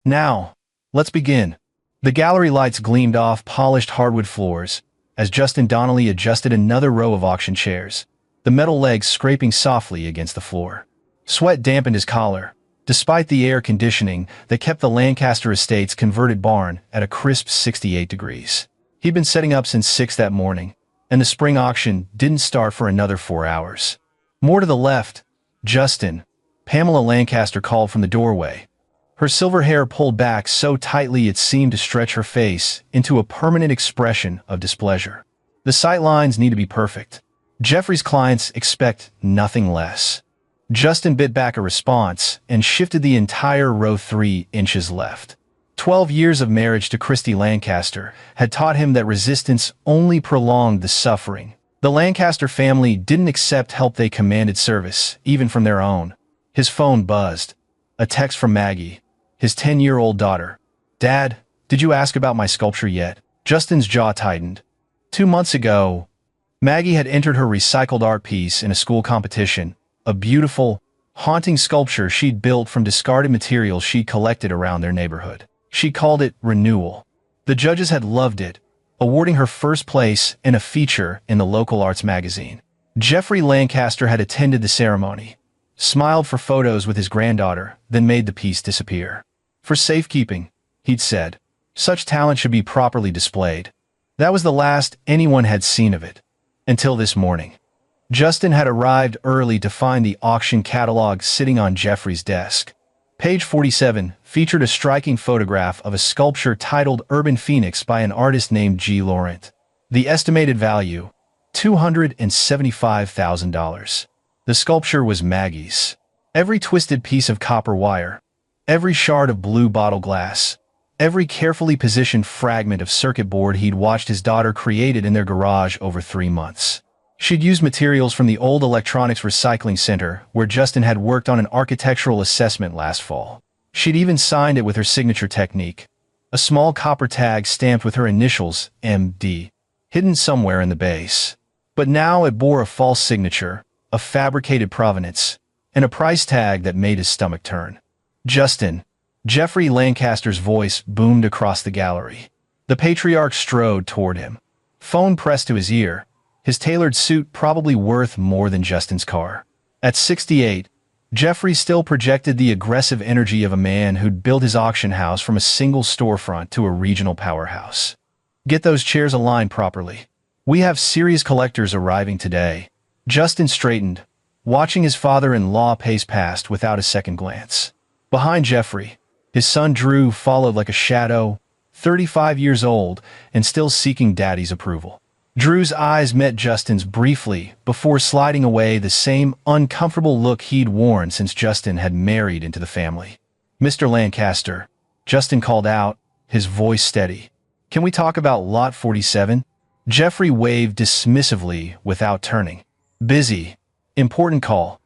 Now, let's begin. The gallery lights gleamed off polished hardwood floors as Justin Donnelly adjusted another row of auction chairs, the metal legs scraping softly against the floor. Sweat dampened his collar, despite the air conditioning that kept the Lancaster Estates converted barn at a crisp 68 degrees. He'd been setting up since 6 that morning, and the spring auction didn't start for another 4 hours. More to the left, Justin, Pamela Lancaster called from the doorway. Her silver hair pulled back so tightly it seemed to stretch her face into a permanent expression of displeasure. The sight lines need to be perfect. Jeffrey's clients expect nothing less. Justin bit back a response and shifted the entire row 3 inches left. 12 years of marriage to Christy Lancaster had taught him that resistance only prolonged the suffering. The Lancaster family didn't accept help, they commanded service, even from their own. His phone buzzed. A text from Maggie, his 10-year-old daughter. "Dad, did you ask about my sculpture yet?" Justin's jaw tightened. 2 months ago, Maggie had entered her recycled art piece in a school competition, a beautiful, haunting sculpture she'd built from discarded materials she'd collected around their neighborhood. She called it Renewal. The judges had loved it, awarding her first place in a feature in the local arts magazine. Jeffrey Lancaster had attended the ceremony, smiled for photos with his granddaughter, then made the piece disappear. "For safekeeping," he'd said. "Such talent should be properly displayed." That was the last anyone had seen of it. Until this morning. Justin had arrived early to find the auction catalog sitting on Jeffrey's desk. Page 47 featured a striking photograph of a sculpture titled Urban Phoenix by an artist named G. Laurent. The estimated value, $275,000. The sculpture was Maggie's. Every twisted piece of copper wire, every shard of blue bottle glass, every carefully positioned fragment of circuit board he'd watched his daughter created in their garage over 3 months. She'd used materials from the old electronics recycling center where Justin had worked on an architectural assessment last fall. She'd even signed it with her signature technique, a small copper tag stamped with her initials, MD, hidden somewhere in the base. But now it bore a false signature, a fabricated provenance, and a price tag that made his stomach turn. "Justin," Jeffrey Lancaster's voice boomed across the gallery. The patriarch strode toward him, phone pressed to his ear, his tailored suit probably worth more than Justin's car. At 68, Jeffrey still projected the aggressive energy of a man who'd built his auction house from a single storefront to a regional powerhouse. "Get those chairs aligned properly. We have serious collectors arriving today." Justin straightened, watching his father-in-law pace past without a second glance. Behind Jeffrey, his son Drew followed like a shadow, 35 years old and still seeking daddy's approval. Drew's eyes met Justin's briefly before sliding away, the same uncomfortable look he'd worn since Justin had married into the family. "Mr. Lancaster," Justin called out, his voice steady. "Can we talk about Lot 47? Jeffrey waved dismissively without turning. "Busy. Important call."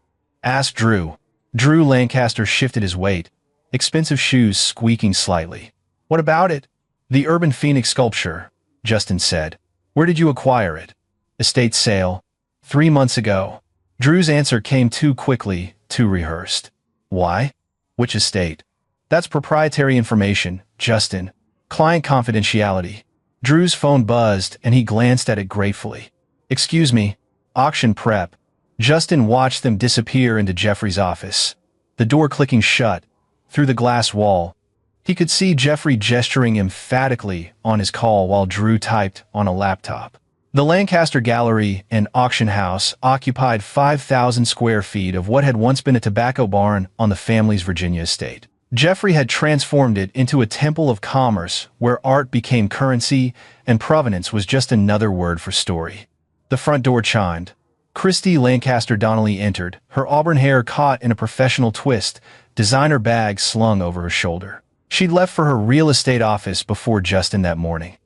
"Ask Drew." Drew Lancaster shifted his weight, expensive shoes squeaking slightly. "What about it?" "The Urban Phoenix sculpture," Justin said. "Where did you acquire it?" "Estate sale. 3 months ago." Drew's answer came too quickly, too rehearsed. "Why?" "Which estate?" "That's proprietary information, Justin. Client confidentiality." Drew's phone buzzed and he glanced at it gratefully. "Excuse me. Auction prep." Justin watched them disappear into Jeffrey's office, the door clicking shut. Through the glass wall, he could see Jeffrey gesturing emphatically on his call while Drew typed on a laptop. The Lancaster Gallery and Auction House occupied 5,000 square feet of what had once been a tobacco barn on the family's Virginia estate. Jeffrey had transformed it into a temple of commerce where art became currency and provenance was just another word for story. The front door chimed. Christy Lancaster Donnelly entered, her auburn hair caught in a professional twist, designer bag slung over her shoulder. She'd left for her real estate office before Justin that morning,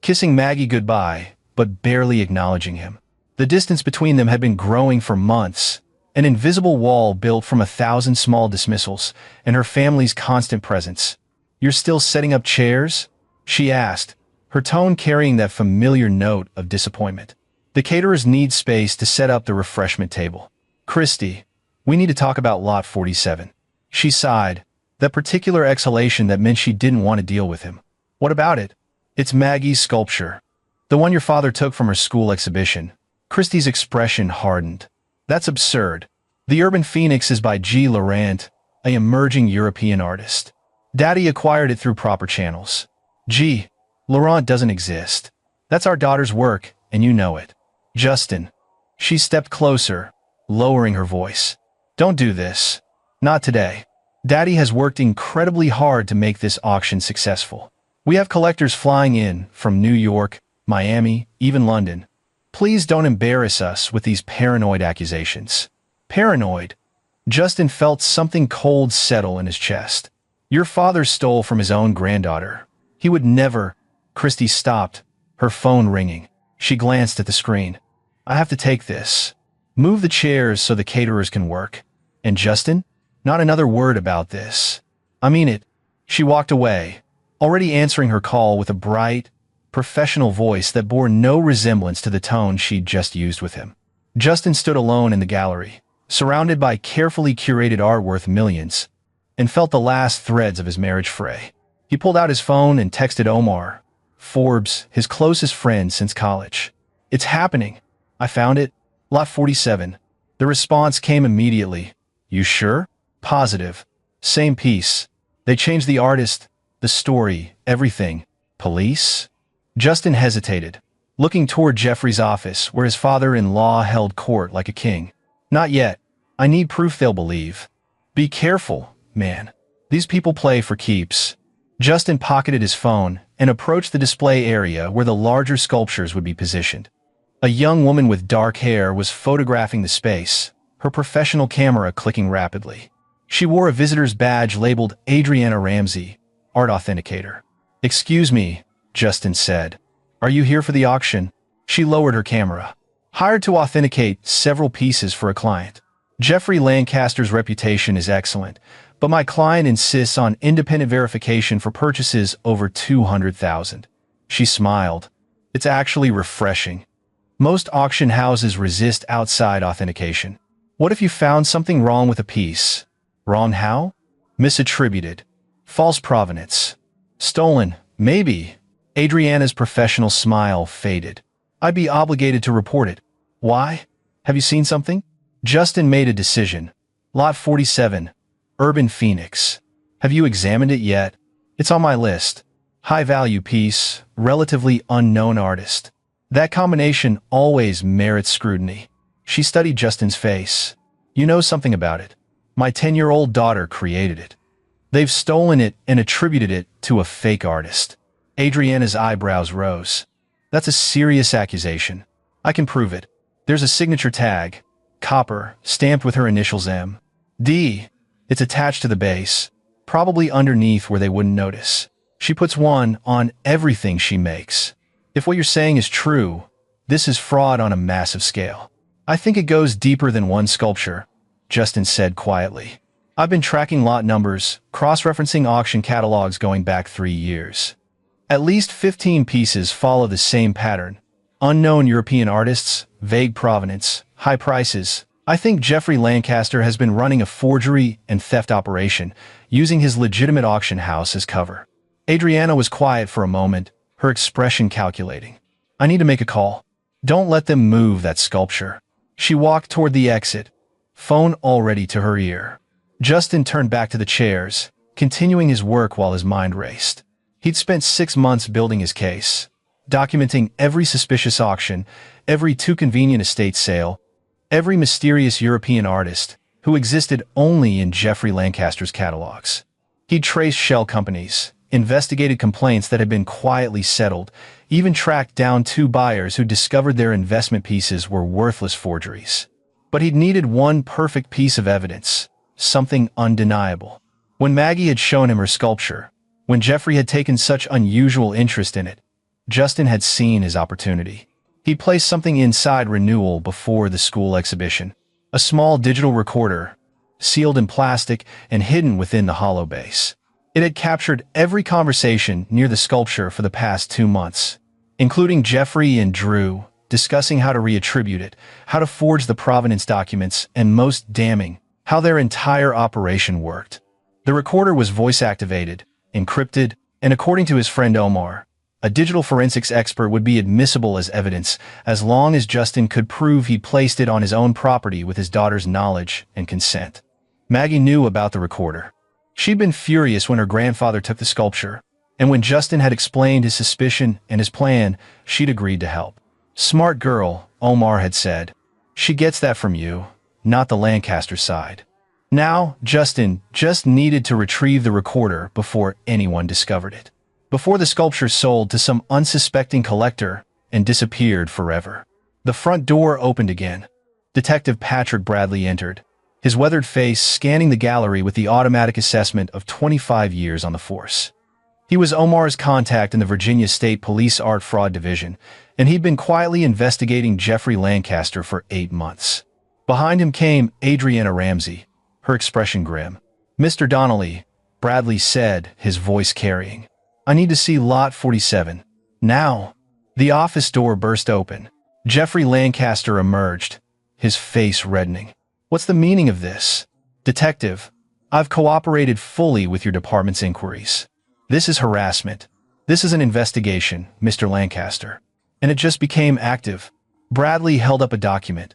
kissing Maggie goodbye, but barely acknowledging him. The distance between them had been growing for months, an invisible wall built from 1,000 small dismissals and her family's constant presence. "You're still setting up chairs?" she asked, her tone carrying that familiar note of disappointment. "The caterers need space to set up the refreshment table." "Christy, we need to talk about Lot 47. She sighed, That particular exhalation that meant she didn't want to deal with him. What about it? It's Maggie's sculpture. The one your father took from her school exhibition. Christie's expression hardened. That's absurd. The Urban Phoenix is by G. Laurent, an emerging European artist. Daddy acquired it through proper channels. G. Laurent doesn't exist. That's our daughter's work, and you know it. Justin. She stepped closer, lowering her voice. Don't do this. Not today. Daddy has worked incredibly hard to make this auction successful. We have collectors flying in from New York, Miami, even London. Please don't embarrass us with these paranoid accusations. Paranoid? Justin felt something cold settle in his chest. Your father stole from his own granddaughter. He would never. Christie stopped, her phone ringing. She glanced at the screen. I have to take this. Move the chairs so the caterers can work. And Justin? Not another word about this. I mean it. She walked away, already answering her call with a bright, professional voice that bore no resemblance to the tone she'd just used with him. Justin stood alone in the gallery, surrounded by carefully curated art worth millions, and felt the last threads of his marriage fray. He pulled out his phone and texted Omar, Forbes, his closest friend since college. It's happening. I found it. Lot 47. The response came immediately. You sure? Positive. Same piece. They changed the artist, the story, everything. Police? Justin hesitated, looking toward Jeffrey's office where his father-in-law held court like a king. Not yet. I need proof they'll believe. Be careful, man. These people play for keeps. Justin pocketed his phone and approached the display area where the larger sculptures would be positioned. A young woman with dark hair was photographing the space, her professional camera clicking rapidly. She wore a visitor's badge labeled Adriana Ramsey, art authenticator. Excuse me, Justin said. Are you here for the auction? She lowered her camera. Hired to authenticate several pieces for a client. Jeffrey Lancaster's reputation is excellent, but my client insists on independent verification for purchases over $200,000. She smiled. It's actually refreshing. Most auction houses resist outside authentication. What if you found something wrong with a piece? Wrong how? Misattributed. False provenance. Stolen, maybe. Adriana's professional smile faded. I'd be obligated to report it. Why? Have you seen something? Justin made a decision. Lot 47. Urban Phoenix. Have you examined it yet? It's on my list. High-value piece, relatively unknown artist. That combination always merits scrutiny. She studied Justin's face. You know something about it. My 10-year-old daughter created it. They've stolen it and attributed it to a fake artist. Adriana's eyebrows rose. That's a serious accusation. I can prove it. There's a signature tag, copper, stamped with her initials M. D. It's attached to the base, probably underneath where they wouldn't notice. She puts one on everything she makes. If what you're saying is true, this is fraud on a massive scale. I think it goes deeper than one sculpture, Justin said quietly. I've been tracking lot numbers, cross-referencing auction catalogs going back 3 years. At least 15 pieces follow the same pattern. Unknown European artists, vague provenance, high prices. I think Jeffrey Lancaster has been running a forgery and theft operation, using his legitimate auction house as cover. Adriana was quiet for a moment, her expression calculating. I need to make a call. Don't let them move that sculpture. She walked toward the exit, phone already to her ear. Justin turned back to the chairs, continuing his work while his mind raced. He'd spent 6 months building his case, documenting every suspicious auction, every too convenient estate sale, every mysterious European artist who existed only in Jeffrey Lancaster's catalogs. He'd traced shell companies, investigated complaints that had been quietly settled, even tracked down 2 buyers who discovered their investment pieces were worthless forgeries. But he'd needed one perfect piece of evidence, something undeniable. When Maggie had shown him her sculpture, when Jeffrey had taken such unusual interest in it, Justin had seen his opportunity. He placed something inside Renewal before the school exhibition, a small digital recorder, sealed in plastic and hidden within the hollow base. It had captured every conversation near the sculpture for the past 2 months, including Jeffrey and Drew discussing how to reattribute it, how to forge the provenance documents, and most damning, how their entire operation worked. The recorder was voice-activated, encrypted, and according to his friend Omar, a digital forensics expert would be admissible as evidence as long as Justin could prove he placed it on his own property with his daughter's knowledge and consent. Maggie knew about the recorder. She'd been furious when her grandfather took the sculpture, and when Justin had explained his suspicion and his plan, she'd agreed to help. "Smart girl," Omar had said. "She gets that from you, not the Lancaster side." Now, Justin just needed to retrieve the recorder before anyone discovered it. Before the sculpture sold to some unsuspecting collector and disappeared forever. The front door opened again. Detective Patrick Bradley entered, his weathered face scanning the gallery with the automatic assessment of 25 years on the force. He was Omar's contact in the Virginia State Police Art Fraud Division, and he'd been quietly investigating Jeffrey Lancaster for 8 months. Behind him came Adriana Ramsey, her expression grim. "Mr. Donnelly," Bradley said, his voice carrying. "I need to see Lot 47. Now." The office door burst open. Jeffrey Lancaster emerged, his face reddening. "What's the meaning of this?" "Detective, I've cooperated fully with your department's inquiries. This is harassment. This is an investigation, Mr. Lancaster. And it just became active." Bradley held up a document.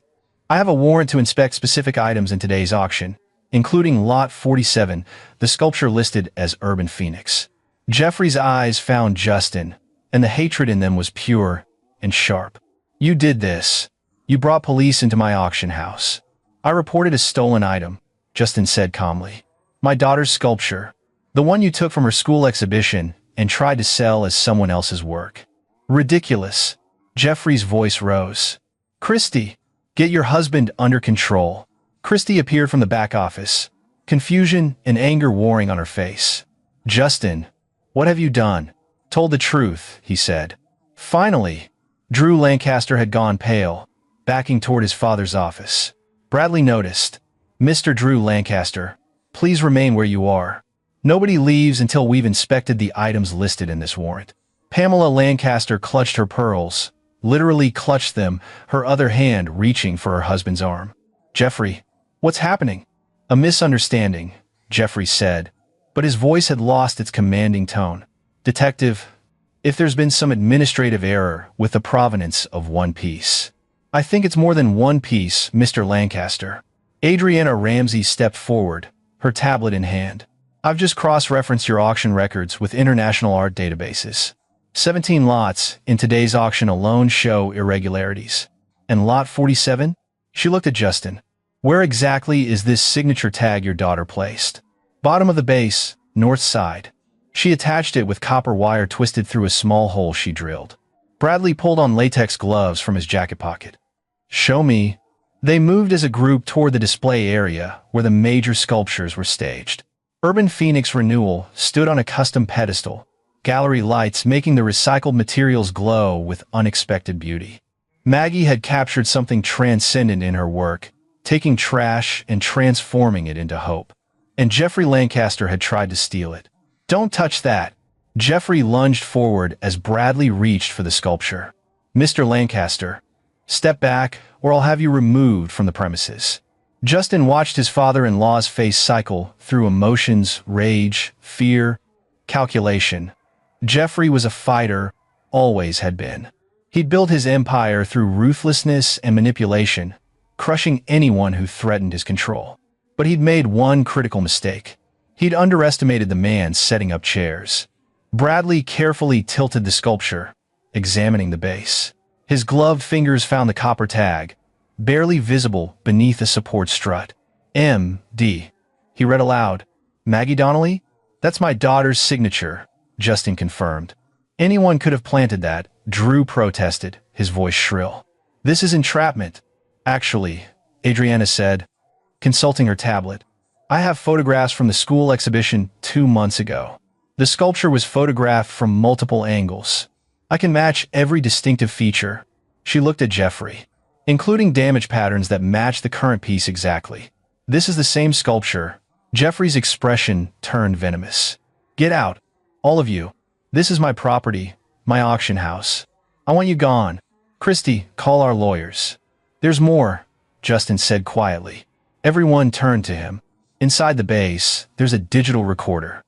"I have a warrant to inspect specific items in today's auction, including Lot 47, the sculpture listed as Urban Phoenix." Jeffrey's eyes found Justin, and the hatred in them was pure and sharp. "You did this. You brought police into my auction house." "I reported a stolen item," Justin said calmly. "My daughter's sculpture. The one you took from her school exhibition and tried to sell as someone else's work." "Ridiculous." Jeffrey's voice rose. "Christy, get your husband under control." Christy appeared from the back office, confusion and anger warring on her face. "Justin, what have you done?" "Told the truth," he said. Finally, Drew Lancaster had gone pale, backing toward his father's office. Bradley noticed. "Mr. Drew Lancaster, please remain where you are. Nobody leaves until we've inspected the items listed in this warrant." Pamela Lancaster clutched her pearls, literally clutched them, her other hand reaching for her husband's arm. "Jeffrey, what's happening?" "A misunderstanding," Jeffrey said, but his voice had lost its commanding tone. "Detective, if there's been some administrative error with the provenance of one piece." "I think it's more than one piece, Mr. Lancaster." Adriana Ramsey stepped forward, her tablet in hand. "I've just cross-referenced your auction records with international art databases. 17 lots in today's auction alone show irregularities. And Lot 47? She looked at Justin. "Where exactly is this signature tag your daughter placed?" "Bottom of the base, north side." She attached it with copper wire twisted through a small hole she drilled. Bradley pulled on latex gloves from his jacket pocket. "Show me." They moved as a group toward the display area where the major sculptures were staged. Urban Phoenix Renewal stood on a custom pedestal, gallery lights making the recycled materials glow with unexpected beauty. Maggie had captured something transcendent in her work, taking trash and transforming it into hope. And Jeffrey Lancaster had tried to steal it. "Don't touch that." Jeffrey lunged forward as Bradley reached for the sculpture. "Mr. Lancaster, step back or I'll have you removed from the premises." Justin watched his father-in-law's face cycle through emotions, rage, fear, calculation. Jeffrey was a fighter, always had been. He'd built his empire through ruthlessness and manipulation, crushing anyone who threatened his control. But he'd made one critical mistake. He'd underestimated the man setting up chairs. Bradley carefully tilted the sculpture, examining the base. His gloved fingers found the copper tag, barely visible beneath the support strut. "M.D." He read aloud. "Maggie Donnelly? That's my daughter's signature," Justin confirmed. "Anyone could have planted that," Drew protested, his voice shrill. "This is entrapment." "Actually," Adriana said, consulting her tablet, "I have photographs from the school exhibition 2 months ago. The sculpture was photographed from multiple angles. I can match every distinctive feature." She looked at Jeffrey, including damage patterns that match the current piece exactly. "This is the same sculpture." Jeffrey's expression turned venomous. "Get out, all of you. This is my property, my auction house. I want you gone. Christy, call our lawyers." "There's more," Justin said quietly. Everyone turned to him. Inside the base, there's a digital recorder.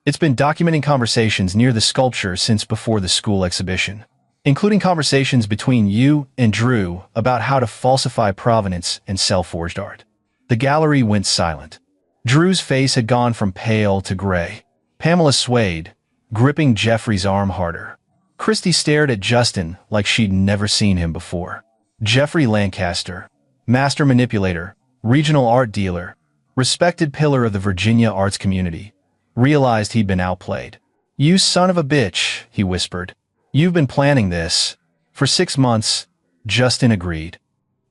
It's been documenting conversations near the sculpture since before the school exhibition, including conversations between you and Drew about how to falsify provenance and sell forged art. The gallery went silent. Drew's face had gone from pale to gray. Pamela swayed, gripping Jeffrey's arm harder. Christy stared at Justin like she'd never seen him before. Jeffrey Lancaster, master manipulator, regional art dealer, respected pillar of the Virginia arts community, realized he'd been outplayed. "You son of a bitch," he whispered. "You've been planning this." "For 6 months," Justin agreed.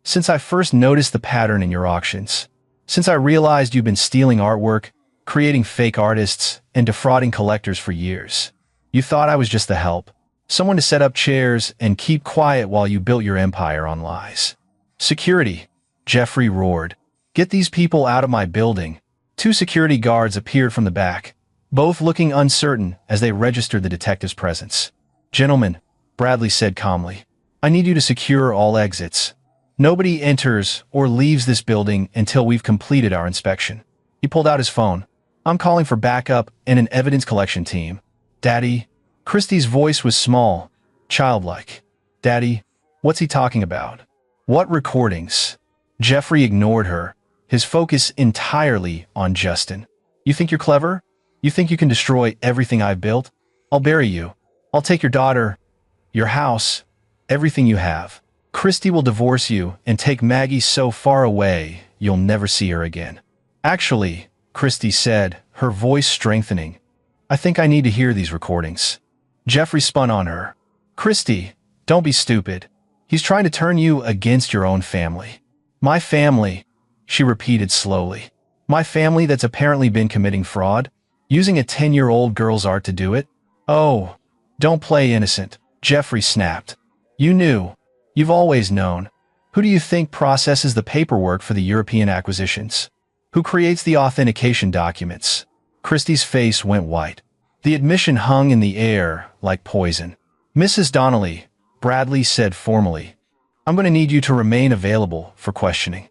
"Since I first noticed the pattern in your auctions. Since I realized you've been stealing artwork, creating fake artists, and defrauding collectors for years. You thought I was just the help. Someone to set up chairs and keep quiet while you built your empire on lies." "Security," Jeffrey roared. "Get these people out of my building." 2 security guards appeared from the back, both looking uncertain as they registered the detective's presence. "Gentlemen," Bradley said calmly, "I need you to secure all exits. Nobody enters or leaves this building until we've completed our inspection." He pulled out his phone. "I'm calling for backup and an evidence collection team." "Daddy?" Christie's voice was small, childlike. "Daddy, what's he talking about? What recordings?" Jeffrey ignored her, his focus entirely on Justin. "You think you're clever? You think you can destroy everything I've built? I'll bury you. I'll take your daughter, your house, everything you have. Christy will divorce you and take Maggie so far away you'll never see her again." "Actually," Christy said, her voice strengthening, "I think I need to hear these recordings." Jeffrey spun on her. "Christy, don't be stupid. He's trying to turn you against your own family." "My family," she repeated slowly. "My family that's apparently been committing fraud, using a 10-year-old girl's art to do it?" "Oh, don't play innocent," Jeffrey snapped. "You knew. You've always known. Who do you think processes the paperwork for the European acquisitions? Who creates the authentication documents?" Christie's face went white. The admission hung in the air like poison. "Mrs. Donnelly," Bradley said formally, "I'm going to need you to remain available for questioning."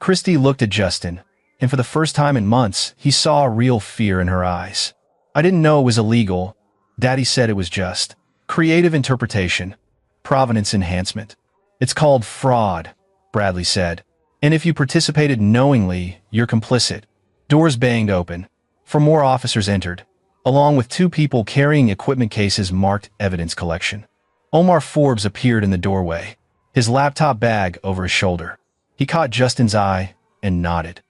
Christie looked at Justin, and for the first time in months, he saw real fear in her eyes. "I didn't know it was illegal. Daddy said it was just creative interpretation, provenance enhancement. It's called fraud," Bradley said. "And if you participated knowingly, you're complicit." Doors banged open. 4 more officers entered, along with 2 people carrying equipment cases marked evidence collection. Omar Forbes appeared in the doorway, his laptop bag over his shoulder. He caught Justin's eye and nodded.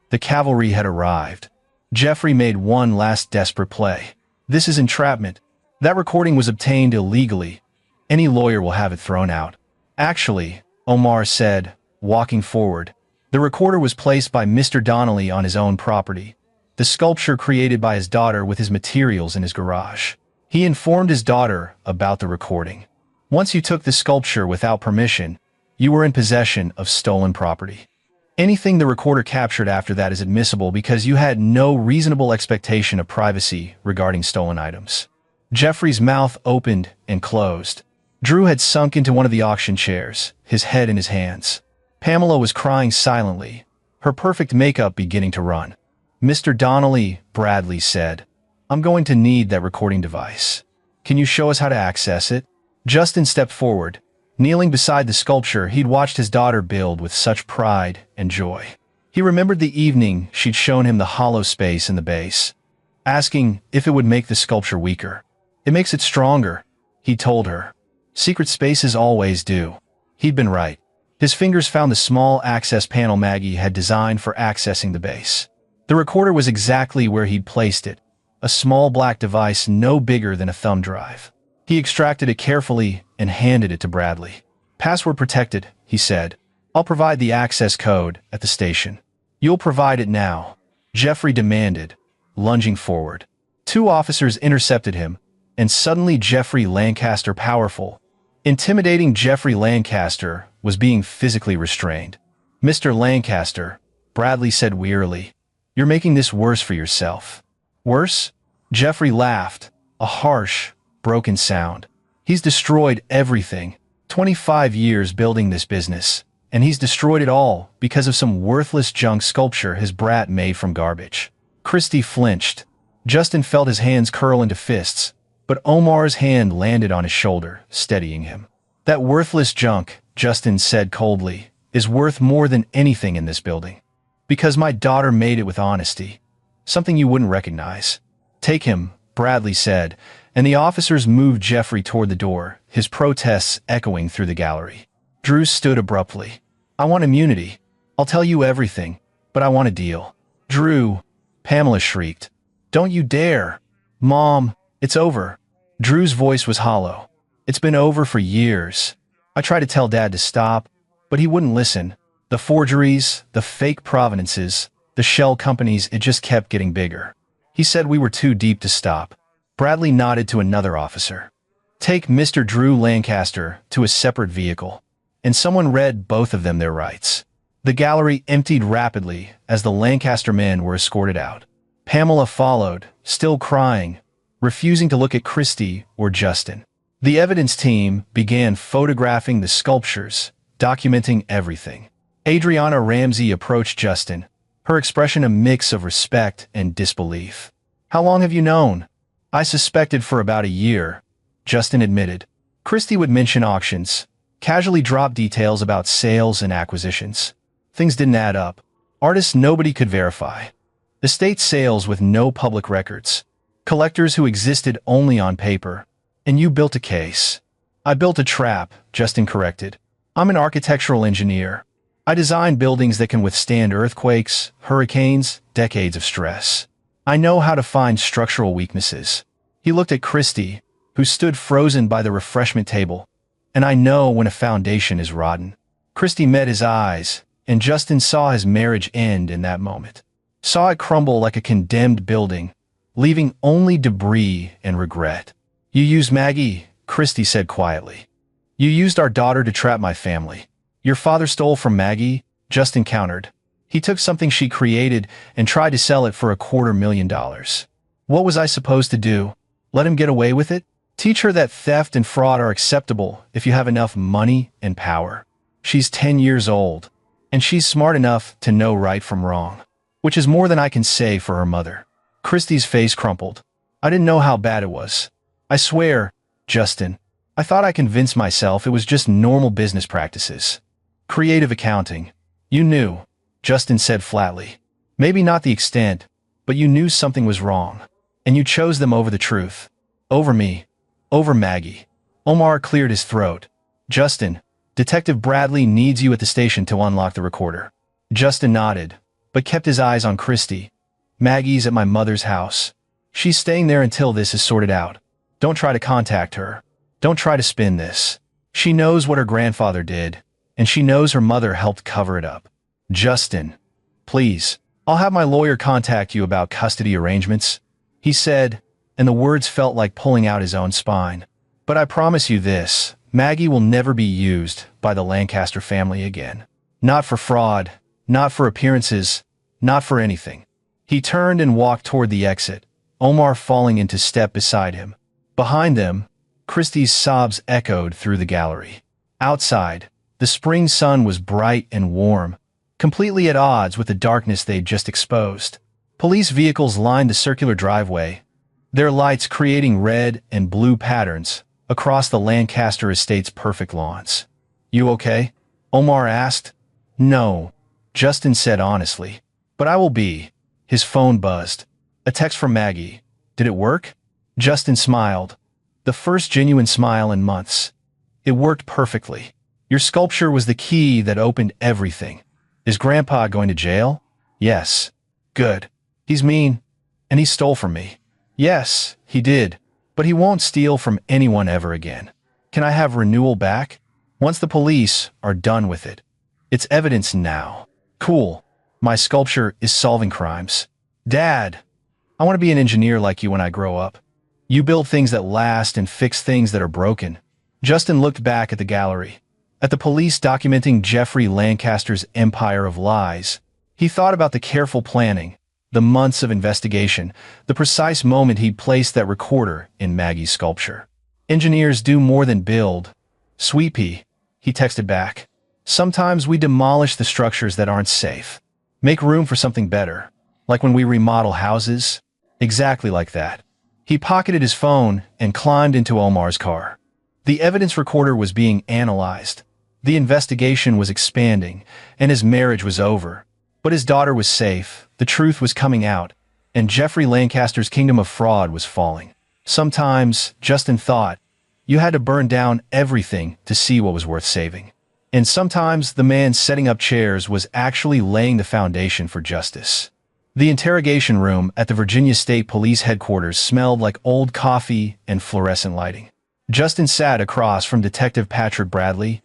The cavalry had arrived. Jeffrey made one last desperate play. "This is entrapment. That recording was obtained illegally. Any lawyer will have it thrown out." "Actually," Omar said, walking forward, "the recorder was placed by Mr. Donnelly on his own property. The sculpture created by his daughter with his materials in his garage. He informed his daughter about the recording. Once you took the sculpture without permission, you were in possession of stolen property. Anything the recorder captured after that is admissible because you had no reasonable expectation of privacy regarding stolen items." Jeffrey's mouth opened and closed. Drew had sunk into one of the auction chairs, his head in his hands. Pamela was crying silently, her perfect makeup beginning to run. "Mr. Donnelly," Bradley said, "I'm going to need that recording device. Can you show us how to access it?" Justin stepped forward, kneeling beside the sculpture he'd watched his daughter build with such pride and joy. He remembered the evening she'd shown him the hollow space in the base, asking if it would make the sculpture weaker. "It makes it stronger," he told her. "Secret spaces always do." He'd been right. His fingers found the small access panel Maggie had designed for accessing the base. The recorder was exactly where he'd placed it, a small black device no bigger than a thumb drive. He extracted it carefully and handed it to Bradley. "Password protected," he said. "I'll provide the access code at the station." "You'll provide it now," Jeffrey demanded, lunging forward. 2 officers intercepted him, and suddenly Jeffrey Lancaster, powerful, intimidating Jeffrey Lancaster, was being physically restrained. "Mr. Lancaster," Bradley said wearily, "you're making this worse for yourself." "Worse?" Jeffrey laughed, a harsh, broken sound. "He's destroyed everything. 25 years building this business. and he's destroyed it all because of some worthless junk sculpture his brat made from garbage. Christy flinched. Justin felt his hands curl into fists, but Omar's hand landed on his shoulder, steadying him. That worthless junk, Justin said coldly, is worth more than anything in this building. Because my daughter made it with honesty. Something you wouldn't recognize. Take him, Bradley said, and the officers moved Jeffrey toward the door, his protests echoing through the gallery. Drew stood abruptly. I want immunity. I'll tell you everything, but I want a deal. Drew, Pamela shrieked. Don't you dare. Mom, it's over. Drew's voice was hollow. It's been over for years. I tried to tell Dad to stop, but he wouldn't listen. The forgeries, the fake provenances, the shell companies, it just kept getting bigger. He said we were too deep to stop. Bradley nodded to another officer. Take Mr. Drew Lancaster to a separate vehicle. And someone read both of them their rights. The gallery emptied rapidly as the Lancaster men were escorted out. Pamela followed, still crying, refusing to look at Christy or Justin. The evidence team began photographing the sculptures, documenting everything. Adriana Ramsey approached Justin, her expression a mix of respect and disbelief. How long have you known? I suspected for about a year, Justin admitted. Christy would mention auctions, casually drop details about sales and acquisitions. Things didn't add up. Artists nobody could verify. Estate sales with no public records. Collectors who existed only on paper. And you built a case. I built a trap, Justin corrected. I'm an architectural engineer. I design buildings that can withstand earthquakes, hurricanes, decades of stress. I know how to find structural weaknesses. He looked at Christy, who stood frozen by the refreshment table. And I know when a foundation is rotten. Christy met his eyes, and Justin saw his marriage end in that moment. Saw it crumble like a condemned building, leaving only debris and regret. You used Maggie, Christy said quietly. You used our daughter to trap my family. Your father stole from Maggie, Justin countered. He took something she created and tried to sell it for $250,000. What was I supposed to do? Let him get away with it? Teach her that theft and fraud are acceptable if you have enough money and power. She's 10 years old, and she's smart enough to know right from wrong, which is more than I can say for her mother. Christy's face crumpled. I didn't know how bad it was. I swear, Justin, I thought I convinced myself it was just normal business practices. Creative accounting. You knew, Justin said flatly. Maybe not the extent, but you knew something was wrong, and you chose them over the truth. Over me. Over Maggie. Omar cleared his throat. Justin, Detective Bradley needs you at the station to unlock the recorder. Justin nodded, but kept his eyes on Christy. Maggie's at my mother's house. She's staying there until this is sorted out. Don't try to contact her. Don't try to spin this. She knows what her grandfather did, and she knows her mother helped cover it up. Justin, please, I'll have my lawyer contact you about custody arrangements, he said, and the words felt like pulling out his own spine. But I promise you this, Maggie will never be used by the Lancaster family again. Not for fraud, not for appearances, not for anything. He turned and walked toward the exit, Omar falling into step beside him. Behind them, Christy's sobs echoed through the gallery. Outside, the spring sun was bright and warm, completely at odds with the darkness they'd just exposed. Police vehicles lined the circular driveway, their lights creating red and blue patterns across the Lancaster estate's perfect lawns. You okay? Omar asked. No, Justin said honestly. But I will be. His phone buzzed. A text from Maggie. Did it work? Justin smiled. The first genuine smile in months. It worked perfectly. Your sculpture was the key that opened everything. Is Grandpa going to jail? Yes. Good. He's mean. And he stole from me. Yes, he did. But he won't steal from anyone ever again. Can I have renewal back? Once the police are done with it. It's evidence now. Cool. My sculpture is solving crimes. Dad, I want to be an engineer like you when I grow up. You build things that last and fix things that are broken. Justin looked back at the gallery, at the police documenting Jeffrey Lancaster's empire of lies. He thought about the careful planning, the months of investigation, the precise moment he'd placed that recorder in Maggie's sculpture. Engineers do more than build. Sweet pea, he texted back. Sometimes we demolish the structures that aren't safe. Make room for something better. Like when we remodel houses. Exactly like that. He pocketed his phone and climbed into Omar's car. The evidence recorder was being analyzed. The investigation was expanding, and his marriage was over. But his daughter was safe, the truth was coming out, and Jeffrey Lancaster's kingdom of fraud was falling. Sometimes, Justin thought, you had to burn down everything to see what was worth saving. And sometimes the man setting up chairs was actually laying the foundation for justice. The interrogation room at the Virginia State Police headquarters smelled like old coffee and fluorescent lighting. Justin sat across from Detective Patrick Bradley,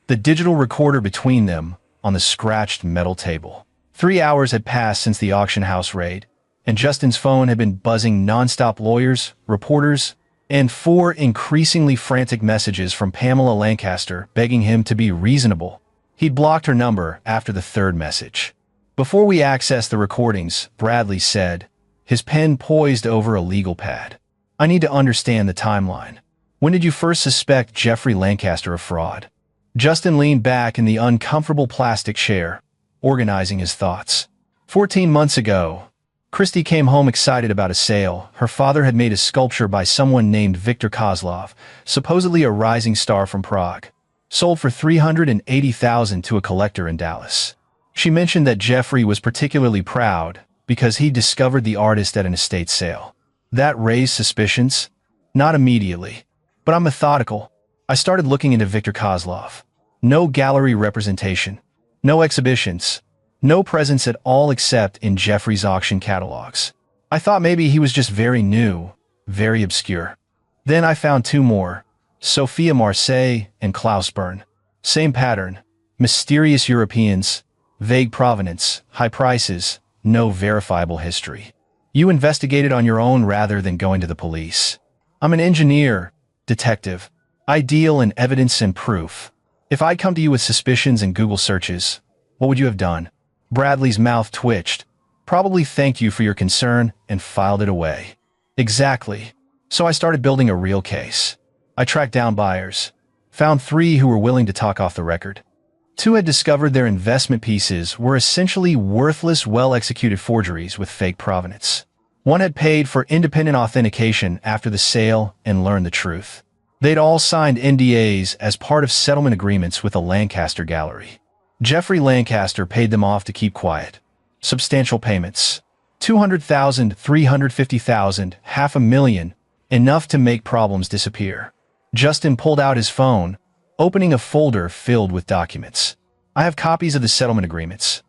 the digital recorder between them on the scratched metal table. 3 hours had passed since the auction house raid, and Justin's phone had been buzzing nonstop lawyers, reporters, and 4 increasingly frantic messages from Pamela Lancaster begging him to be reasonable. He'd blocked her number after the 3rd message. Before we access the recordings, Bradley said, his pen poised over a legal pad. I need to understand the timeline. When did you first suspect Jeffrey Lancaster of fraud? Justin leaned back in the uncomfortable plastic chair, organizing his thoughts. 14 months ago, Christy came home excited about a sale. Her father had made a sculpture by someone named Viktor Kozlov, supposedly a rising star from Prague. Sold for $380,000 to a collector in Dallas. She mentioned that Jeffrey was particularly proud because he discovered the artist at an estate sale. That raised suspicions? Not immediately. But I'm methodical. I started looking into Viktor Kozlov. No gallery representation. No exhibitions. No presence at all except in Jeffrey's auction catalogs. I thought maybe he was just very new, very obscure. Then I found 2 more. Sophia Marseille and Klaus Bern. Same pattern. Mysterious Europeans. Vague provenance. High prices. No verifiable history. You investigated on your own rather than going to the police. I'm an engineer, detective. I deal in evidence and proof. If I'd come to you with suspicions and Google searches, what would you have done? Bradley's mouth twitched, probably thanked you for your concern and filed it away. Exactly. So I started building a real case. I tracked down buyers. Found 3 who were willing to talk off the record. 2 had discovered their investment pieces were essentially worthless, well-executed forgeries with fake provenance. 1 had paid for independent authentication after the sale and learned the truth. They'd all signed NDAs as part of settlement agreements with a Lancaster gallery. Jeffrey Lancaster paid them off to keep quiet. Substantial payments. $200,000, $350,000, $500,000, enough to make problems disappear. Justin pulled out his phone, opening a folder filled with documents. I have copies of the settlement agreements.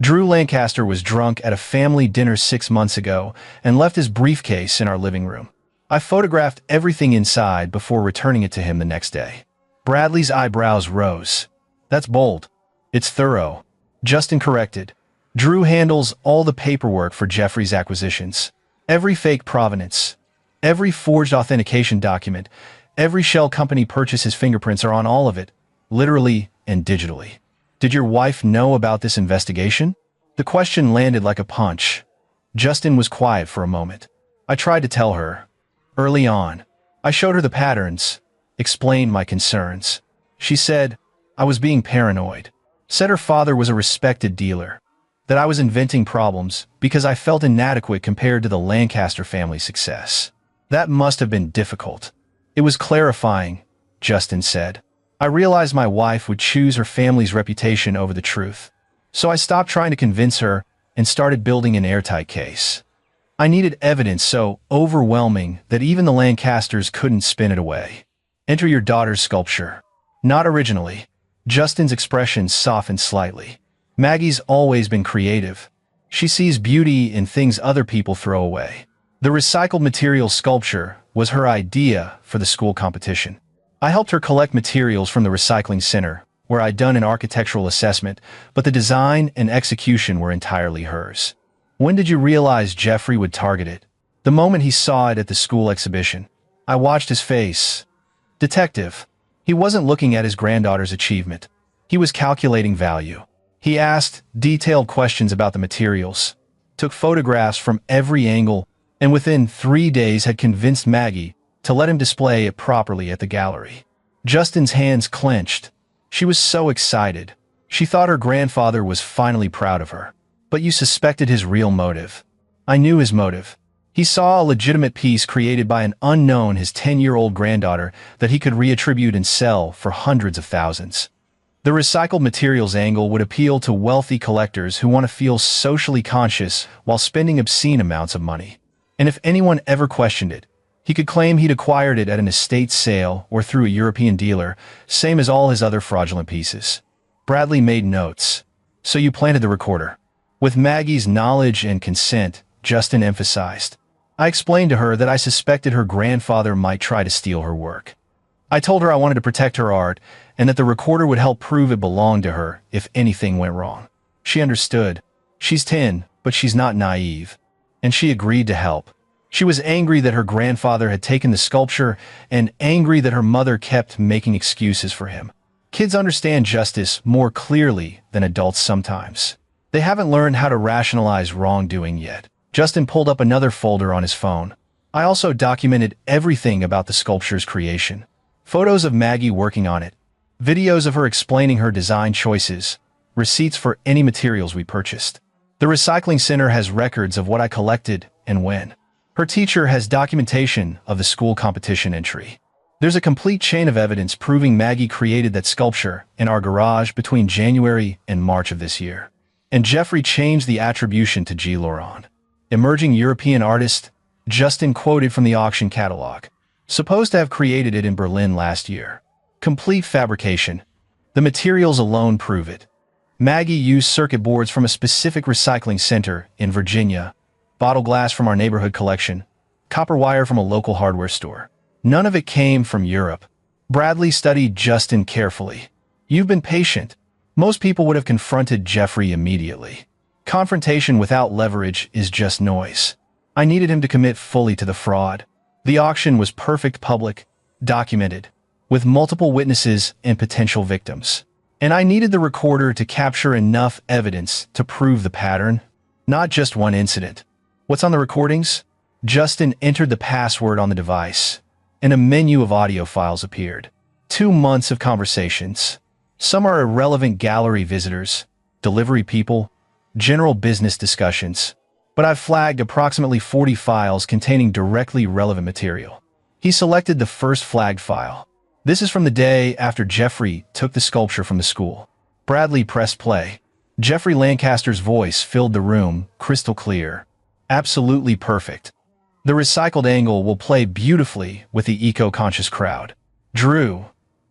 Drew Lancaster was drunk at a family dinner 6 months ago and left his briefcase in our living room. I photographed everything inside before returning it to him the next day. Bradley's eyebrows rose. That's bold. It's thorough. Justin corrected. Drew handles all the paperwork for Jeffrey's acquisitions. Every fake provenance, every forged authentication document, every shell company purchase, his fingerprints are on all of it, literally and digitally. Did your wife know about this investigation? The question landed like a punch. Justin was quiet for a moment. I tried to tell her. Early on, I showed her the patterns, explained my concerns. She said I was being paranoid. Said her father was a respected dealer. That I was inventing problems because I felt inadequate compared to the Lancaster family's success. That must have been difficult. It was clarifying, Justin said. I realized my wife would choose her family's reputation over the truth. So I stopped trying to convince her and started building an airtight case. I needed evidence so overwhelming that even the Lancasters couldn't spin it away. Enter your daughter's sculpture. Not originally. Justin's expression softened slightly. Maggie's always been creative. She sees beauty in things other people throw away. The recycled material sculpture was her idea for the school competition. I helped her collect materials from the recycling center, where I'd done an architectural assessment, but the design and execution were entirely hers. When did you realize Jeffrey would target it? The moment he saw it at the school exhibition. I watched his face. Detective. He wasn't looking at his granddaughter's achievement. He was calculating value. He asked detailed questions about the materials, took photographs from every angle, and within 3 days had convinced Maggie to let him display it properly at the gallery. Justin's hands clenched. She was so excited. She thought her grandfather was finally proud of her. But you suspected his real motive. I knew his motive. He saw a legitimate piece created by an unknown his 10-year-old granddaughter that he could reattribute and sell for hundreds of thousands. The recycled materials angle would appeal to wealthy collectors who want to feel socially conscious while spending obscene amounts of money. And if anyone ever questioned it, he could claim he'd acquired it at an estate sale or through a European dealer, same as all his other fraudulent pieces. Bradley made notes. So you planted the recorder. With Maggie's knowledge and consent, Justin emphasized. I explained to her that I suspected her grandfather might try to steal her work. I told her I wanted to protect her art and that the recorder would help prove it belonged to her if anything went wrong. She understood. She's 10, but she's not naive. And she agreed to help. She was angry that her grandfather had taken the sculpture and angry that her mother kept making excuses for him. Kids understand justice more clearly than adults sometimes. They haven't learned how to rationalize wrongdoing yet. Justin pulled up another folder on his phone. I also documented everything about the sculpture's creation. Photos of Maggie working on it, videos of her explaining her design choices, receipts for any materials we purchased. The recycling center has records of what I collected and when. Her teacher has documentation of the school competition entry. There's a complete chain of evidence proving Maggie created that sculpture in our garage between January and March of this year. And Jeffrey changed the attribution to G. Laurent. Emerging European artist, Justin quoted from the auction catalog. Supposed to have created it in Berlin last year. Complete fabrication. The materials alone prove it. Maggie used circuit boards from a specific recycling center in Virginia, bottle glass from our neighborhood collection, copper wire from a local hardware store. None of it came from Europe. Bradley studied Justin carefully. You've been patient. Most people would have confronted Jeffrey immediately. Confrontation without leverage is just noise. I needed him to commit fully to the fraud. The auction was perfect, public, documented, with multiple witnesses and potential victims. And I needed the recorder to capture enough evidence to prove the pattern, not just one incident. What's on the recordings? Justin entered the password on the device, and a menu of audio files appeared. 2 months of conversations. Some are irrelevant gallery visitors, delivery people, general business discussions. But I've flagged approximately 40 files containing directly relevant material. He selected the first flagged file. This is from the day after Jeffrey took the sculpture from the school. Bradley pressed play. Jeffrey Lancaster's voice filled the room, crystal clear. Absolutely perfect. The recycled angle will play beautifully with the eco-conscious crowd. Drew,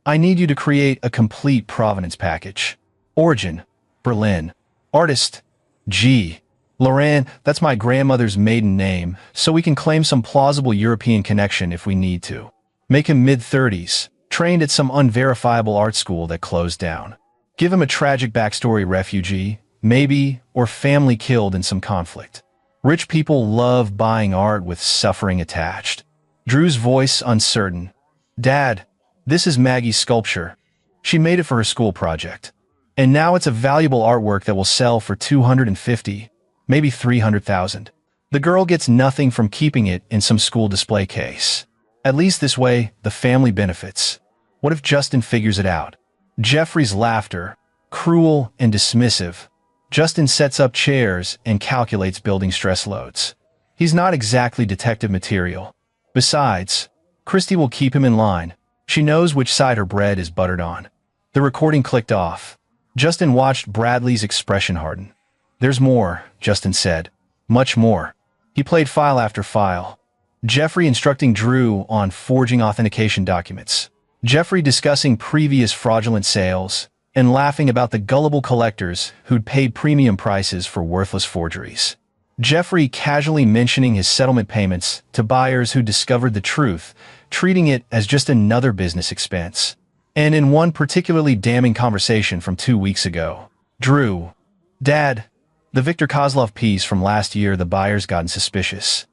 I need you to create a complete provenance package. Origin, Berlin. Artist, G. Laurent, that's my grandmother's maiden name, so we can claim some plausible European connection if we need to. Make him mid-30s, trained at some unverifiable art school that closed down. Give him a tragic backstory, refugee, maybe, or family killed in some conflict. Rich people love buying art with suffering attached. Drew's voice uncertain. Dad, this is Maggie's sculpture. She made it for her school project. And now it's a valuable artwork that will sell for $250,000, maybe $300,000. The girl gets nothing from keeping it in some school display case. At least this way, the family benefits. What if Justin figures it out? Jeffrey's laughter, cruel and dismissive. Justin sets up chairs and calculates building stress loads. He's not exactly detective material. Besides, Christy will keep him in line. She knows which side her bread is buttered on. The recording clicked off. Justin watched Bradley's expression harden. There's more, Justin said. Much more. He played file after file. Jeffrey instructing Drew on forging authentication documents. Jeffrey discussing previous fraudulent sales and laughing about the gullible collectors who'd paid premium prices for worthless forgeries. Jeffrey casually mentioning his settlement payments to buyers who discovered the truth, treating it as just another business expense. And in one particularly damning conversation from 2 weeks ago, Drew, Dad, the Viktor Kozlov piece from last year, the buyer's gotten suspicious.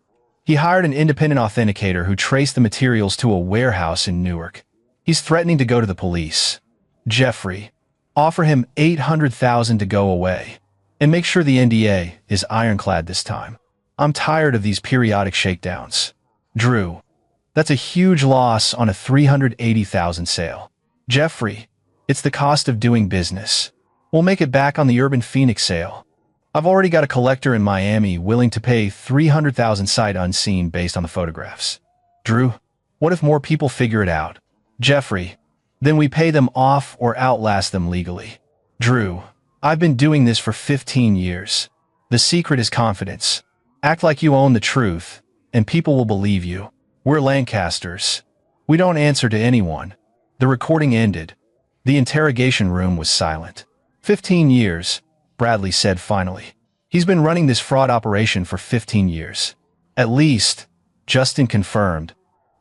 He hired an independent authenticator who traced the materials to a warehouse in Newark. He's threatening to go to the police. Jeffrey, offer him $800,000 to go away. And make sure the NDA is ironclad this time. I'm tired of these periodic shakedowns. Drew, that's a huge loss on a $380,000 sale. Jeffrey, It's the cost of doing business. We'll make it back on the Urban Phoenix sale. I've already got a collector in Miami willing to pay $300,000 sight unseen based on the photographs. Drew, what if more people figure it out? Jeffrey, then we pay them off or outlast them legally. Drew, I've been doing this for 15 years. The secret is confidence. Act like you own the truth, and people will believe you. We're Lancasters. We don't answer to anyone. The recording ended. The interrogation room was silent. 15 years, Bradley said finally. He's been running this fraud operation for 15 years. At least, Justin confirmed.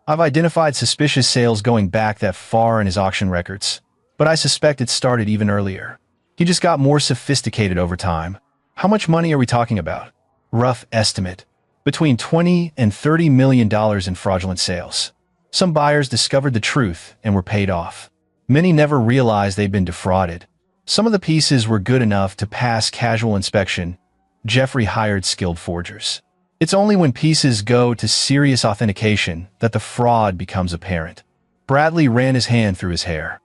I've identified suspicious sales going back that far in his auction records, but I suspect it started even earlier. He just got more sophisticated over time. How much money are we talking about? Rough estimate. Between $20 and $30 million in fraudulent sales. Some buyers discovered the truth and were paid off. Many never realized they'd been defrauded. Some of the pieces were good enough to pass casual inspection. Jeffrey hired skilled forgers. It's only when pieces go to serious authentication that the fraud becomes apparent. Bradley ran his hand through his hair.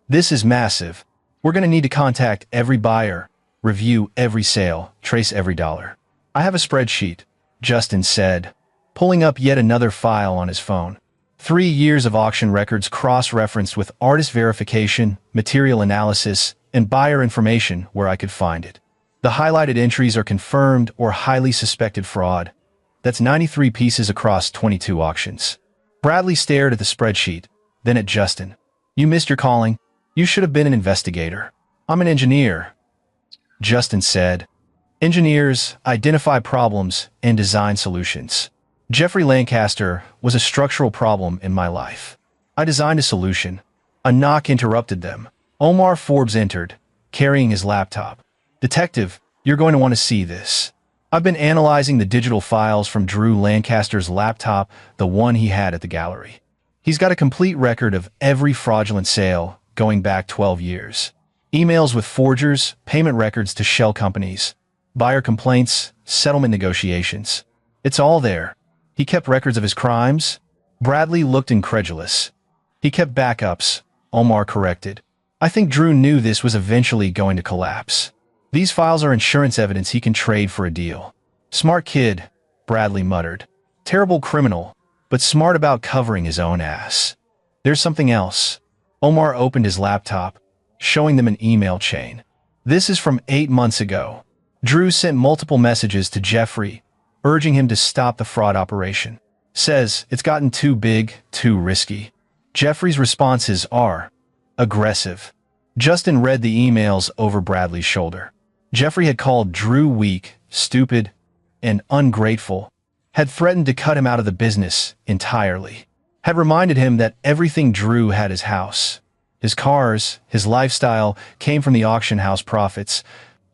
This is massive. We're going to need to contact every buyer, review every sale, trace every dollar. I have a spreadsheet, Justin said, pulling up yet another file on his phone. 3 years of auction records cross-referenced with artist verification, material analysis, and buyer information where I could find it. The highlighted entries are confirmed or highly suspected fraud. That's 93 pieces across 22 auctions. Bradley stared at the spreadsheet, then at Justin. You missed your calling. You should have been an investigator. I'm an engineer, Justin said. Engineers identify problems and design solutions. Jeffrey Lancaster was a structural problem in my life. I designed a solution. A knock interrupted them. Omar Forbes entered, carrying his laptop. Detective, you're going to want to see this. I've been analyzing the digital files from Drew Lancaster's laptop, the one he had at the gallery. He's got a complete record of every fraudulent sale going back 12 years. Emails with forgers, payment records to shell companies, buyer complaints, settlement negotiations. It's all there. He kept records of his crimes. Bradley looked incredulous. He kept backups, Omar corrected. I think Drew knew this was eventually going to collapse. These files are insurance evidence he can trade for a deal. Smart kid, Bradley muttered. Terrible criminal, but smart about covering his own ass. There's something else. Omar opened his laptop, showing them an email chain. This is from 8 months ago. Drew sent multiple messages to Jeffrey, urging him to stop the fraud operation. Says it's gotten too big, too risky. Jeffrey's responses are aggressive. Justin read the emails over Bradley's shoulder. Jeffrey had called Drew weak, stupid, and ungrateful, had threatened to cut him out of the business entirely, had reminded him that everything Drew had, his house, his cars, his lifestyle, came from the auction house profits,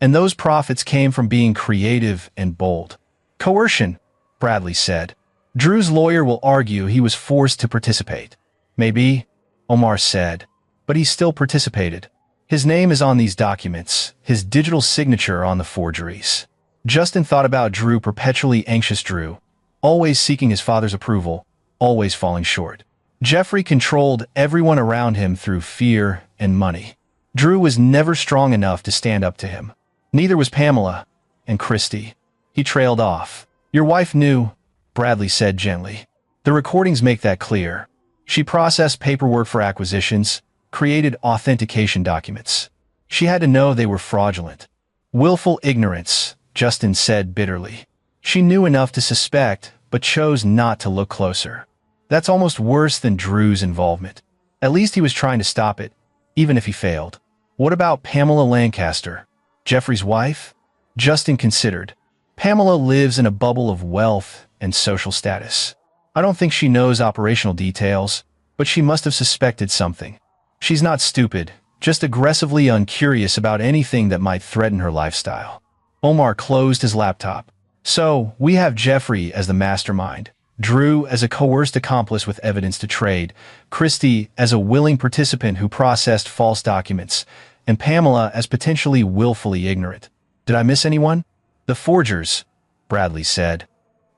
and those profits came from being creative and bold. Coercion, Bradley said. Drew's lawyer will argue he was forced to participate. Maybe, Omar said, but he still participated. His name is on these documents, his digital signature on the forgeries. Justin thought about Drew, perpetually anxious Drew, always seeking his father's approval, always falling short. Jeffrey controlled everyone around him through fear and money. Drew was never strong enough to stand up to him. Neither was Pamela and Christy. He trailed off. Your wife knew, Bradley said gently. The recordings make that clear. She processed paperwork for acquisitions, created authentication documents. She had to know they were fraudulent. Willful ignorance, Justin said bitterly. She knew enough to suspect, but chose not to look closer. That's almost worse than Drew's involvement. At least he was trying to stop it, even if he failed. What about Pamela Lancaster, Jeffrey's wife? Justin considered. Pamela lives in a bubble of wealth and social status. I don't think she knows operational details, but she must have suspected something. She's not stupid, just aggressively uncurious about anything that might threaten her lifestyle. Omar closed his laptop. So, we have Jeffrey as the mastermind, Drew as a coerced accomplice with evidence to trade, Christy as a willing participant who processed false documents, and Pamela as potentially willfully ignorant. Did I miss anyone? The forgers, Bradley said.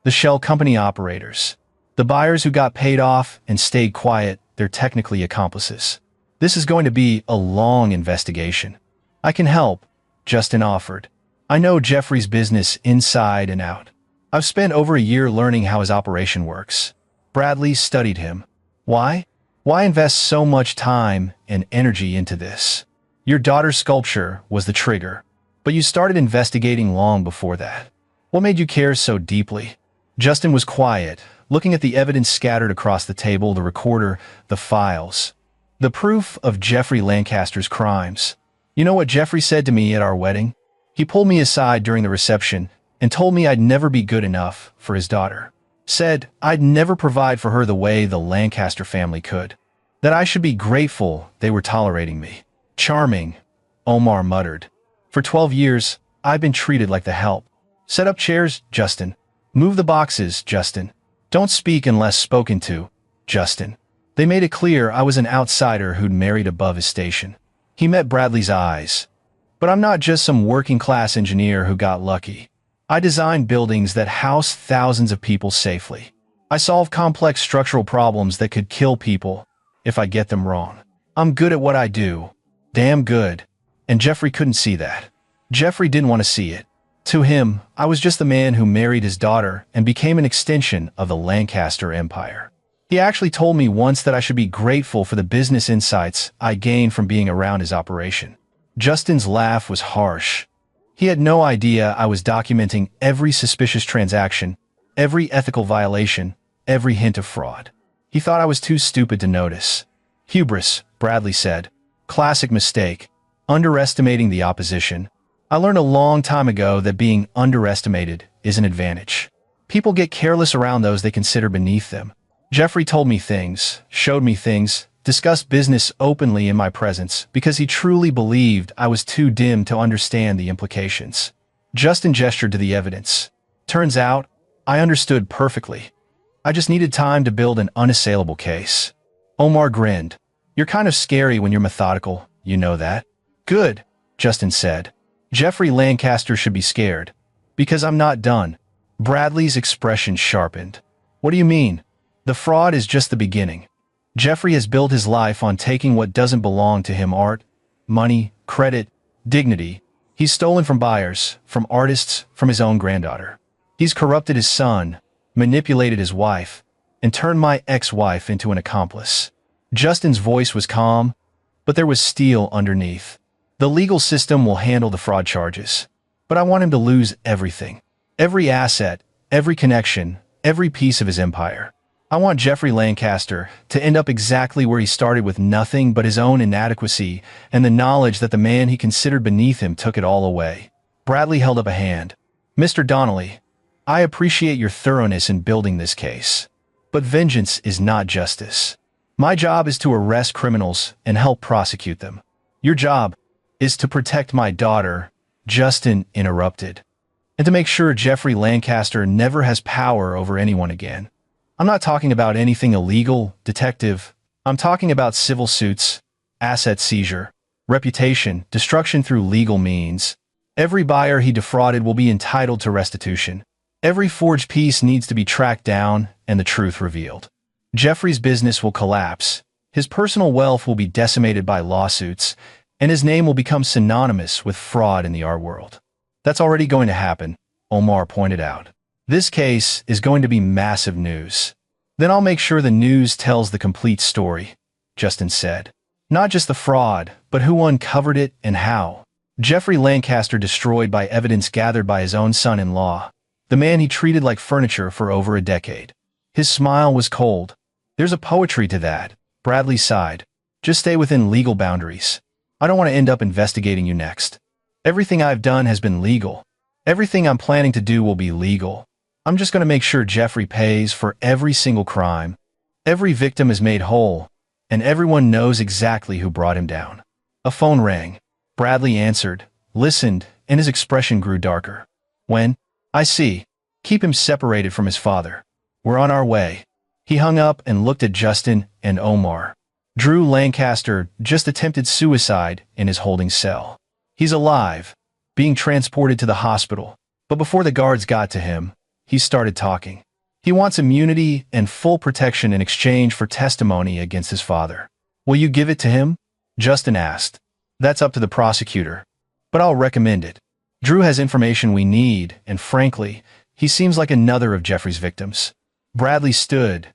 The shell company operators. The buyers who got paid off and stayed quiet, they're technically accomplices. This is going to be a long investigation. I can help, Justin offered. I know Jeffrey's business inside and out. I've spent over a year learning how his operation works. Bradley studied him. Why? Why invest so much time and energy into this? Your daughter's sculpture was the trigger, but you started investigating long before that. What made you care so deeply? Justin was quiet, looking at the evidence scattered across the table, the recorder, the files. The proof of Jeffrey Lancaster's crimes. You know what Jeffrey said to me at our wedding? He pulled me aside during the reception and told me I'd never be good enough for his daughter. Said I'd never provide for her the way the Lancaster family could. That I should be grateful they were tolerating me. Charming, Omar muttered. For 12 years, I've been treated like the help. Set up chairs, Justin. Move the boxes, Justin. Don't speak unless spoken to, Justin. They made it clear I was an outsider who'd married above his station. He met Bradley's eyes. But I'm not just some working-class engineer who got lucky. I design buildings that house thousands of people safely. I solve complex structural problems that could kill people if I get them wrong. I'm good at what I do. Damn good. And Jeffrey couldn't see that. Jeffrey didn't want to see it. To him, I was just the man who married his daughter and became an extension of the Lancaster empire. He actually told me once that I should be grateful for the business insights I gained from being around his operation. Justin's laugh was harsh. He had no idea I was documenting every suspicious transaction, every ethical violation, every hint of fraud. He thought I was too stupid to notice. Hubris, Bradley said. Classic mistake. Underestimating the opposition. I learned a long time ago that being underestimated is an advantage. People get careless around those they consider beneath them. Jeffrey told me things, showed me things, discussed business openly in my presence because he truly believed I was too dim to understand the implications. Justin gestured to the evidence. Turns out, I understood perfectly. I just needed time to build an unassailable case. Omar grinned. You're kind of scary when you're methodical, you know that? Good, Justin said. Jeffrey Lancaster should be scared. Because I'm not done. Bradley's expression sharpened. What do you mean? The fraud is just the beginning. Jeffrey has built his life on taking what doesn't belong to him: art, money, credit, dignity. He's stolen from buyers, from artists, from his own granddaughter. He's corrupted his son, manipulated his wife, and turned my ex-wife into an accomplice. Justin's voice was calm, but there was steel underneath. The legal system will handle the fraud charges. But I want him to lose everything. Every asset, every connection, every piece of his empire. I want Jeffrey Lancaster to end up exactly where he started, with nothing but his own inadequacy and the knowledge that the man he considered beneath him took it all away. Bradley held up a hand. Mr. Donnelly, I appreciate your thoroughness in building this case. But vengeance is not justice. My job is to arrest criminals and help prosecute them. Your job is to protect my daughter, Justin interrupted, and to make sure Jeffrey Lancaster never has power over anyone again. I'm not talking about anything illegal, detective. I'm talking about civil suits, asset seizure, reputation, destruction through legal means. Every buyer he defrauded will be entitled to restitution. Every forged piece needs to be tracked down and the truth revealed. Jeffrey's business will collapse. His personal wealth will be decimated by lawsuits, and his name will become synonymous with fraud in the art world. That's already going to happen, Omar pointed out. This case is going to be massive news. Then I'll make sure the news tells the complete story, Justin said. Not just the fraud, but who uncovered it and how. Jeffrey Lancaster destroyed by evidence gathered by his own son-in-law, the man he treated like furniture for over a decade. His smile was cold. There's a poetry to that, Bradley sighed. Just stay within legal boundaries. I don't want to end up investigating you next. Everything I've done has been legal. Everything I'm planning to do will be legal. I'm just going to make sure Jeffrey pays for every single crime. Every victim is made whole, and everyone knows exactly who brought him down. A phone rang. Bradley answered, listened, and his expression grew darker. When? I see. Keep him separated from his father. We're on our way. He hung up and looked at Justin and Omar. Drew Lancaster just attempted suicide in his holding cell. He's alive, being transported to the hospital, but before the guards got to him, he started talking. He wants immunity and full protection in exchange for testimony against his father. Will you give it to him? Justin asked. That's up to the prosecutor. But I'll recommend it. Drew has information we need, and frankly, he seems like another of Jeffrey's victims. Bradley stood,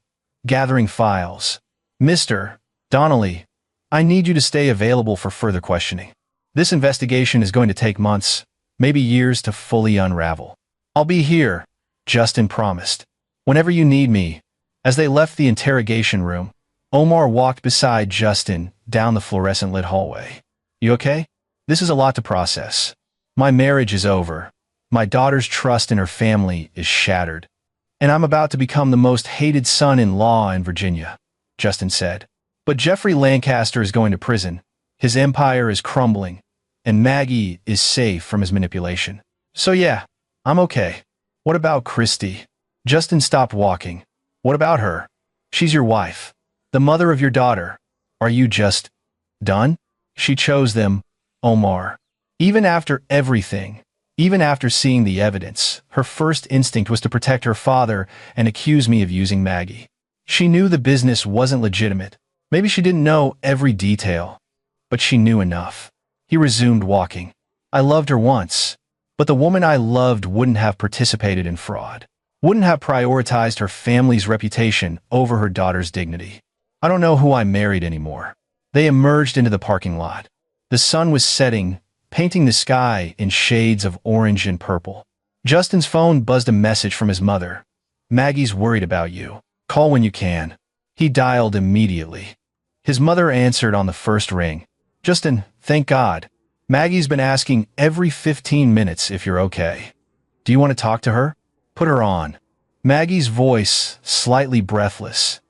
gathering files. Mr. Donnelly, I need you to stay available for further questioning. This investigation is going to take months, maybe years to fully unravel. I'll be here, Justin promised. Whenever you need me. As they left the interrogation room, Omar walked beside Justin down the fluorescent-lit hallway. You okay? This is a lot to process. My marriage is over. My daughter's trust in her family is shattered. And I'm about to become the most hated son-in-law in Virginia, Justin said. But Jeffrey Lancaster is going to prison. His empire is crumbling, and Maggie is safe from his manipulation. So yeah, I'm okay. What about Christy? Justin stopped walking. What about her? She's your wife, the mother of your daughter. Are you just done? She chose them, Omar. Even after everything, even after seeing the evidence, her first instinct was to protect her father and accuse me of using Maggie. She knew the business wasn't legitimate. Maybe she didn't know every detail, but she knew enough. He resumed walking. I loved her once, but the woman I loved wouldn't have participated in fraud, wouldn't have prioritized her family's reputation over her daughter's dignity. I don't know who I married anymore. They emerged into the parking lot. The sun was setting, painting the sky in shades of orange and purple. Justin's phone buzzed a message from his mother. Maggie's worried about you. Call when you can. He dialed immediately. His mother answered on the first ring. Justin, thank God. Maggie's been asking every 15 minutes if you're okay. Do you want to talk to her? Put her on. Maggie's voice, slightly breathless.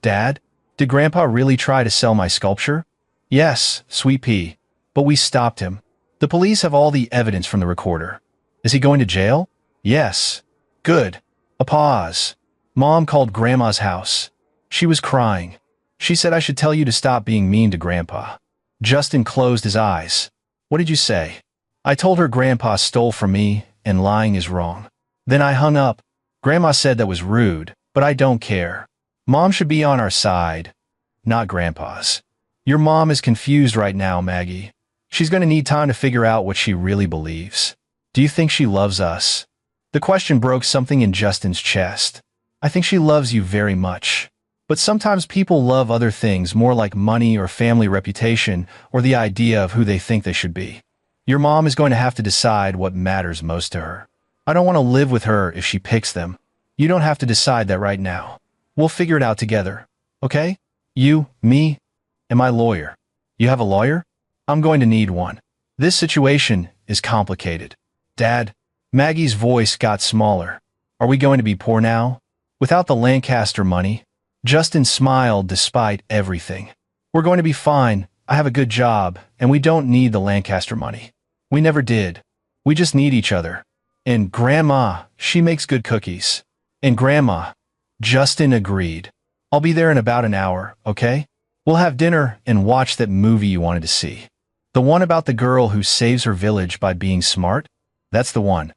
Dad, did Grandpa really try to sell my sculpture? Yes, sweet pea. But we stopped him. The police have all the evidence from the recorder. Is he going to jail? Yes. Good. A pause. Mom called Grandma's house. She was crying. She said I should tell you to stop being mean to Grandpa. Justin closed his eyes. What did you say? I told her Grandpa stole from me, and lying is wrong. Then I hung up. Grandma said that was rude, but I don't care. Mom should be on our side, not Grandpa's. Your mom is confused right now, Maggie. She's going to need time to figure out what she really believes. Do you think she loves us? The question broke something in Justin's chest. I think she loves you very much. But sometimes people love other things more, like money or family reputation or the idea of who they think they should be. Your mom is going to have to decide what matters most to her. I don't want to live with her if she picks them. You don't have to decide that right now. We'll figure it out together, okay? You, me, and my lawyer. You have a lawyer? I'm going to need one. This situation is complicated. Dad, Maggie's voice got smaller. Are we going to be poor now? Without the Lancaster money? Justin smiled despite everything. We're going to be fine. I have a good job, and we don't need the Lancaster money. We never did. We just need each other. And Grandma, she makes good cookies. And Grandma. Justin agreed. I'll be there in about an hour, okay? We'll have dinner and watch that movie you wanted to see. The one about the girl who saves her village by being smart? That's the one.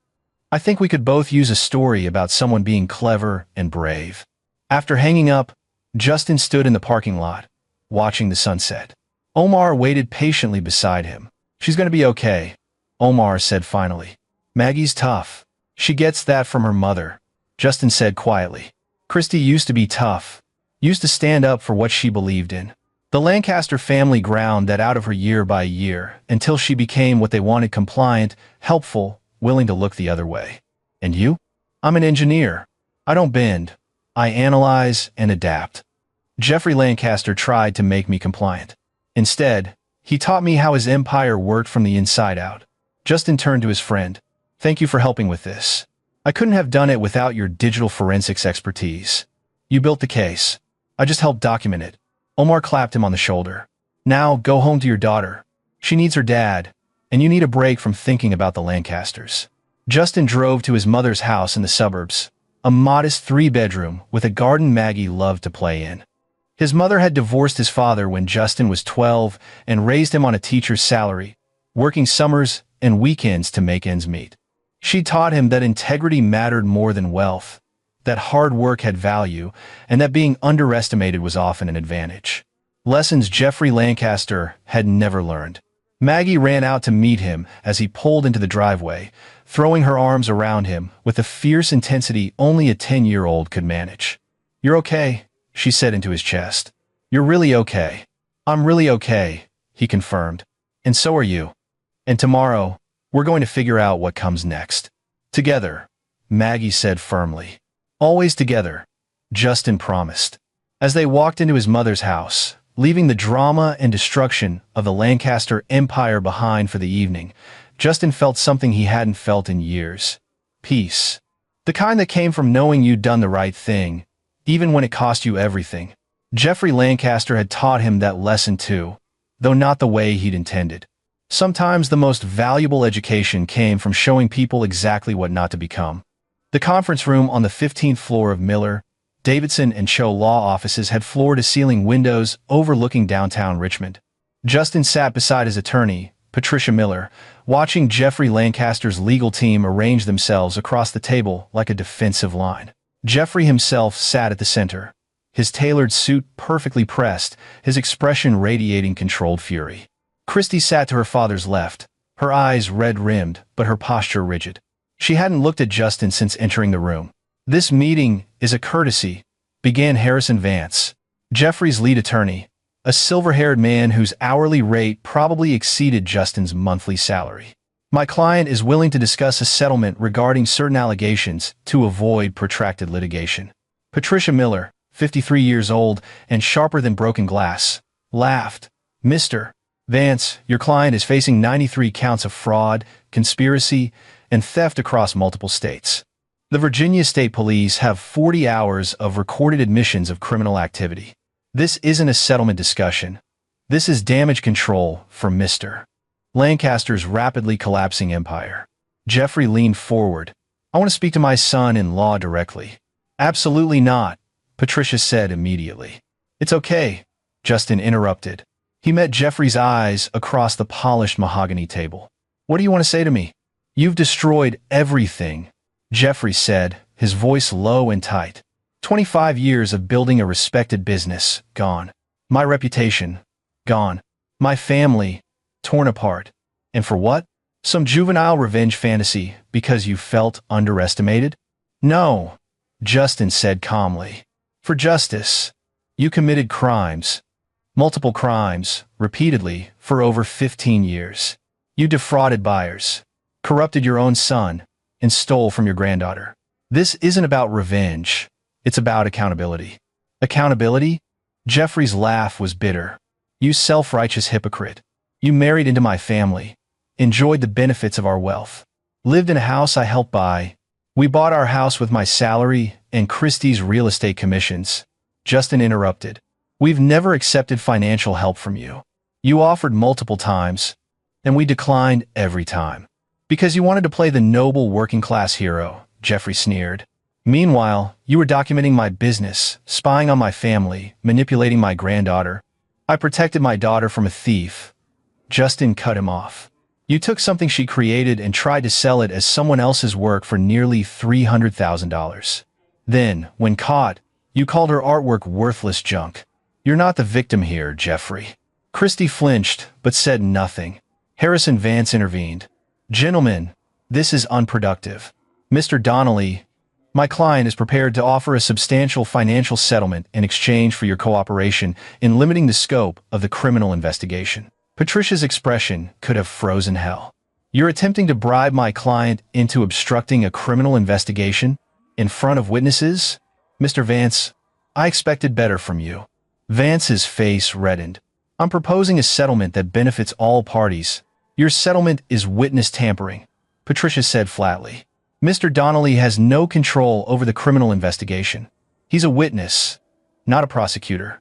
I think we could both use a story about someone being clever and brave. After hanging up, Justin stood in the parking lot, watching the sunset. Omar waited patiently beside him. She's going to be okay, Omar said finally. Maggie's tough. She gets that from her mother, Justin said quietly. Christy used to be tough, used to stand up for what she believed in. The Lancaster family ground that out of her year by year until she became what they wanted: compliant, helpful, willing to look the other way. And you? I'm an engineer. I don't bend. I analyze and adapt. Jeffrey Lancaster tried to make me compliant. Instead, he taught me how his empire worked from the inside out. Justin turned to his friend. Thank you for helping with this. I couldn't have done it without your digital forensics expertise. You built the case. I just helped document it. Omar clapped him on the shoulder. Now go home to your daughter. She needs her dad, and you need a break from thinking about the Lancasters. Justin drove to his mother's house in the suburbs, a modest 3-bedroom with a garden Maggie loved to play in. His mother had divorced his father when Justin was 12 and raised him on a teacher's salary, working summers and weekends to make ends meet. She taught him that integrity mattered more than wealth, that hard work had value, and that being underestimated was often an advantage. Lessons Jeffrey Lancaster had never learned. Maggie ran out to meet him as he pulled into the driveway, throwing her arms around him with a fierce intensity only a 10-year-old could manage. "You're okay," she said into his chest. "You're really okay." "I'm really okay," he confirmed. "And so are you. And tomorrow, we're going to figure out what comes next. Together," Maggie said firmly. "Always together," Justin promised. As they walked into his mother's house, leaving the drama and destruction of the Lancaster empire behind for the evening, Justin felt something he hadn't felt in years. Peace. The kind that came from knowing you'd done the right thing, even when it cost you everything. Jeffrey Lancaster had taught him that lesson too, though not the way he'd intended. Sometimes the most valuable education came from showing people exactly what not to become. The conference room on the 15th floor of Miller, Davidson and Cho law offices had floor-to-ceiling windows overlooking downtown Richmond. Justin sat beside his attorney, Patricia Miller, watching Jeffrey Lancaster's legal team arrange themselves across the table like a defensive line. Jeffrey himself sat at the center, his tailored suit perfectly pressed, his expression radiating controlled fury. Christy sat to her father's left, her eyes red-rimmed, but her posture rigid. She hadn't looked at Justin since entering the room. "This meeting is a courtesy," began Harrison Vance, Jeffrey's lead attorney, a silver-haired man whose hourly rate probably exceeded Justin's monthly salary. "My client is willing to discuss a settlement regarding certain allegations to avoid protracted litigation." Patricia Miller, 53 years old and sharper than broken glass, laughed. "Mr. Vance, your client is facing 93 counts of fraud, conspiracy, and theft across multiple states. The Virginia State Police have 40 hours of recorded admissions of criminal activity. This isn't a settlement discussion. This is damage control for Mr. Lancaster's rapidly collapsing empire." Jeffrey leaned forward. "I want to speak to my son-in-law directly." "Absolutely not," Patricia said immediately. "It's okay," Justin interrupted. He met Jeffrey's eyes across the polished mahogany table. "What do you want to say to me?" "You've destroyed everything," Jeffrey said, his voice low and tight. 25 years of building a respected business, gone. My reputation, gone. My family, torn apart. And for what? Some juvenile revenge fantasy because you felt underestimated? "No," Justin said calmly. "For justice. You committed crimes. Multiple crimes, repeatedly, for over 15 years. You defrauded buyers, corrupted your own son, and stole from your granddaughter. This isn't about revenge. It's about accountability." "Accountability?" Jeffrey's laugh was bitter. "You self-righteous hypocrite. You married into my family, enjoyed the benefits of our wealth, lived in a house I helped buy. We bought our house with my salary and Christie's real estate commissions." Justin interrupted. "We've never accepted financial help from you. You offered multiple times, and we declined every time. Because you wanted to play the noble working-class hero," Jeffrey sneered. "Meanwhile, you were documenting my business, spying on my family, manipulating my granddaughter. I protected my daughter from a thief." Justin cut him off. "You took something she created and tried to sell it as someone else's work for nearly $300,000. Then, when caught, you called her artwork worthless junk. You're not the victim here, Jeffrey." Christie flinched, but said nothing. Harrison Vance intervened. "Gentlemen, this is unproductive. Mr. Donnelly, my client is prepared to offer a substantial financial settlement in exchange for your cooperation in limiting the scope of the criminal investigation." Patricia's expression could have frozen hell. "You're attempting to bribe my client into obstructing a criminal investigation? In front of witnesses? Mr. Vance, I expected better from you." Vance's face reddened. "I'm proposing a settlement that benefits all parties. Your settlement is witness tampering," Patricia said flatly. "Mr. Donnelly has no control over the criminal investigation. He's a witness, not a prosecutor.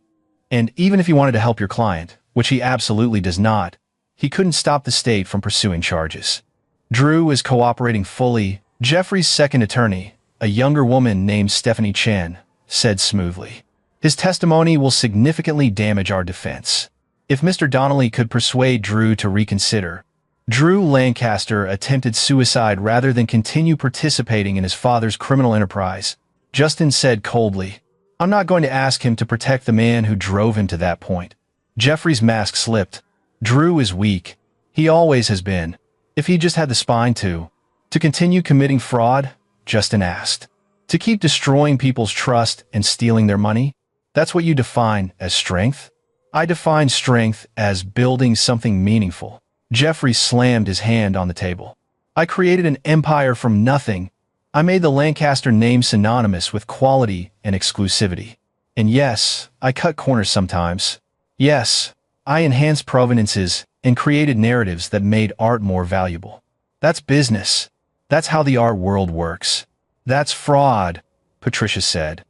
And even if he wanted to help your client, which he absolutely does not, he couldn't stop the state from pursuing charges." Drew is cooperating fully, Jeffrey's second attorney, a younger woman named Stephanie Chen, said smoothly. "His testimony will significantly damage our defense. If Mr. Donnelly could persuade Drew to reconsider." Drew Lancaster attempted suicide rather than continue participating in his father's criminal enterprise, Justin said coldly. "I'm not going to ask him to protect the man who drove him to that point. Jeffrey's mask slipped. Drew is weak. He always has been. If he just had the spine to continue committing fraud, Justin asked. To keep destroying people's trust and stealing their money? That's what you define as strength? I define strength as building something meaningful. Jeffrey slammed his hand on the table. I created an empire from nothing. I made the Lancaster name synonymous with quality and exclusivity. And yes, I cut corners sometimes. Yes, I enhanced provenances and created narratives that made art more valuable. That's business. That's how the art world works. That's fraud, Patricia said.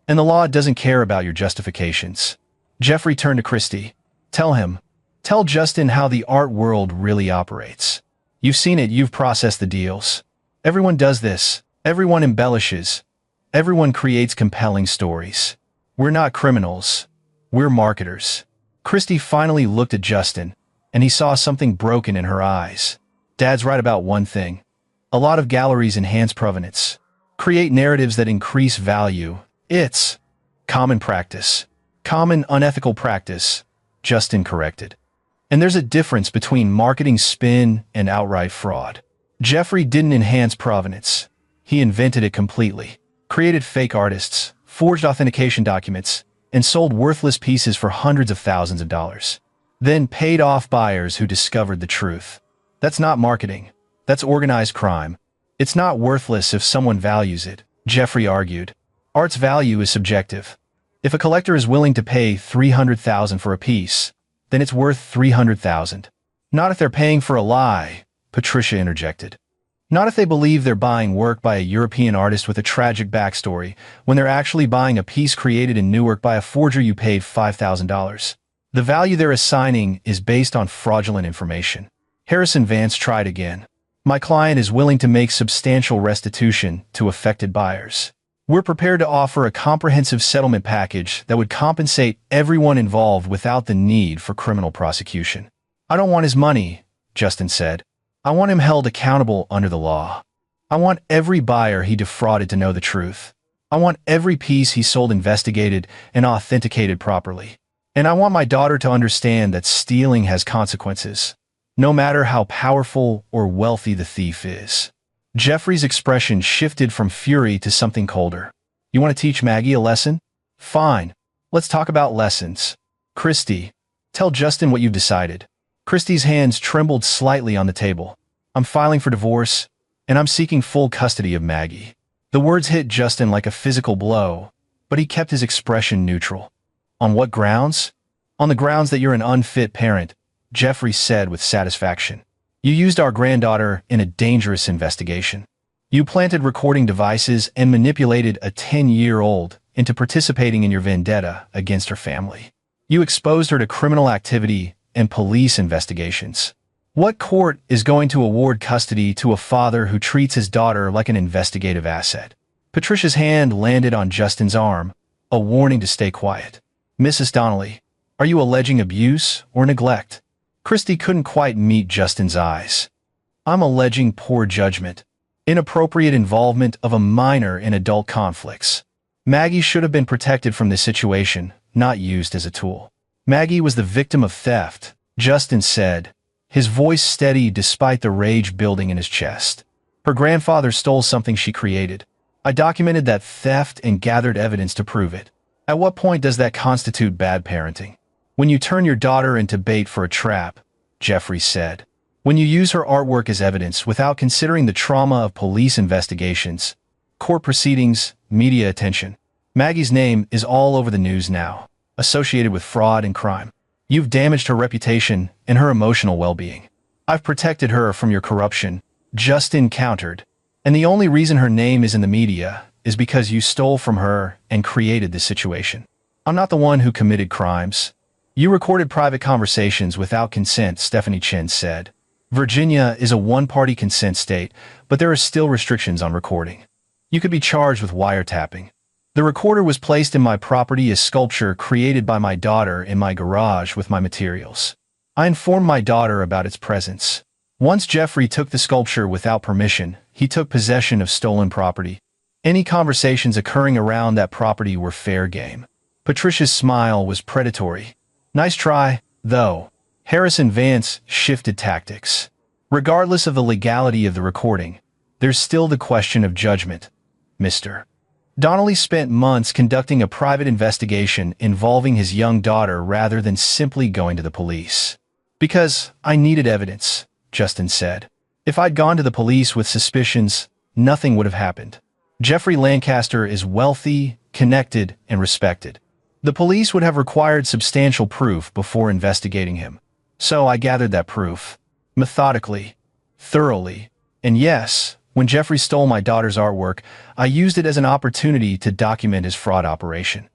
And the law doesn't care about your justifications. Jeffrey turned to Christy. Tell Justin how the art world really operates. You've seen it, you've processed the deals. Everyone does this. Everyone embellishes. Everyone creates compelling stories. We're not criminals. We're marketers. Christy finally looked at Justin, and he saw something broken in her eyes. Dad's right about one thing. A lot of galleries enhance provenance, create narratives that increase value. It's common practice. Common unethical practice, Justin corrected. And there's a difference between marketing spin and outright fraud. Jeffrey didn't enhance provenance. He invented it completely. Created fake artists, forged authentication documents, and sold worthless pieces for hundreds of thousands of dollars. Then paid off buyers who discovered the truth. That's not marketing. That's organized crime. It's not worthless if someone values it, Jeffrey argued. Art's value is subjective. If a collector is willing to pay $300,000 for a piece, then it's worth $300,000. Not if they're paying for a lie, Patricia interjected. Not if they believe they're buying work by a European artist with a tragic backstory, when they're actually buying a piece created in Newark by a forger you paid $5,000. The value they're assigning is based on fraudulent information. Harrison Vance tried again. My client is willing to make substantial restitution to affected buyers. We're prepared to offer a comprehensive settlement package that would compensate everyone involved without the need for criminal prosecution. I don't want his money, Justin said. I want him held accountable under the law. I want every buyer he defrauded to know the truth. I want every piece he sold investigated and authenticated properly. And I want my daughter to understand that stealing has consequences, no matter how powerful or wealthy the thief is. Jeffrey's expression shifted from fury to something colder. You want to teach Maggie a lesson? Fine. Let's talk about lessons. Christy, tell Justin what you've decided. Christy's hands trembled slightly on the table. I'm filing for divorce, and I'm seeking full custody of Maggie. The words hit Justin like a physical blow, but he kept his expression neutral. On what grounds? On the grounds that you're an unfit parent, Jeffrey said with satisfaction. You used our granddaughter in a dangerous investigation. You planted recording devices and manipulated a 10-year-old into participating in your vendetta against her family. You exposed her to criminal activity and police investigations. What court is going to award custody to a father who treats his daughter like an investigative asset? Patricia's hand landed on Justin's arm, a warning to stay quiet. Mrs. Donnelly, are you alleging abuse or neglect? Christy couldn't quite meet Justin's eyes. I'm alleging poor judgment, inappropriate involvement of a minor in adult conflicts. Maggie should have been protected from this situation, not used as a tool. Maggie was the victim of theft, Justin said, his voice steady despite the rage building in his chest. Her grandfather stole something she created. I documented that theft and gathered evidence to prove it. At what point does that constitute bad parenting? When you turn your daughter into bait for a trap, Jeffrey said. When you use her artwork as evidence without considering the trauma of police investigations, court proceedings, media attention. Maggie's name is all over the news now, associated with fraud and crime. You've damaged her reputation and her emotional well-being. I've protected her from your corruption, Justin countered. And the only reason her name is in the media is because you stole from her and created this situation. I'm not the one who committed crimes. You recorded private conversations without consent, Stephanie Chen said. Virginia is a one-party consent state, but there are still restrictions on recording. You could be charged with wiretapping. The recorder was placed in my property as sculpture created by my daughter in my garage with my materials. I informed my daughter about its presence. Once Jeffrey took the sculpture without permission, he took possession of stolen property. Any conversations occurring around that property were fair game. Patricia's smile was predatory. Nice try, though. Harrison Vance shifted tactics. Regardless of the legality of the recording, there's still the question of judgment, Mr. Donnelly spent months conducting a private investigation involving his young daughter rather than simply going to the police. Because I needed evidence, Justin said. If I'd gone to the police with suspicions, nothing would have happened. Jeffrey Lancaster is wealthy, connected, and respected. The police would have required substantial proof before investigating him. So I gathered that proof. Methodically. Thoroughly. And yes, when Jeffrey stole my daughter's artwork, I used it as an opportunity to document his fraud operation.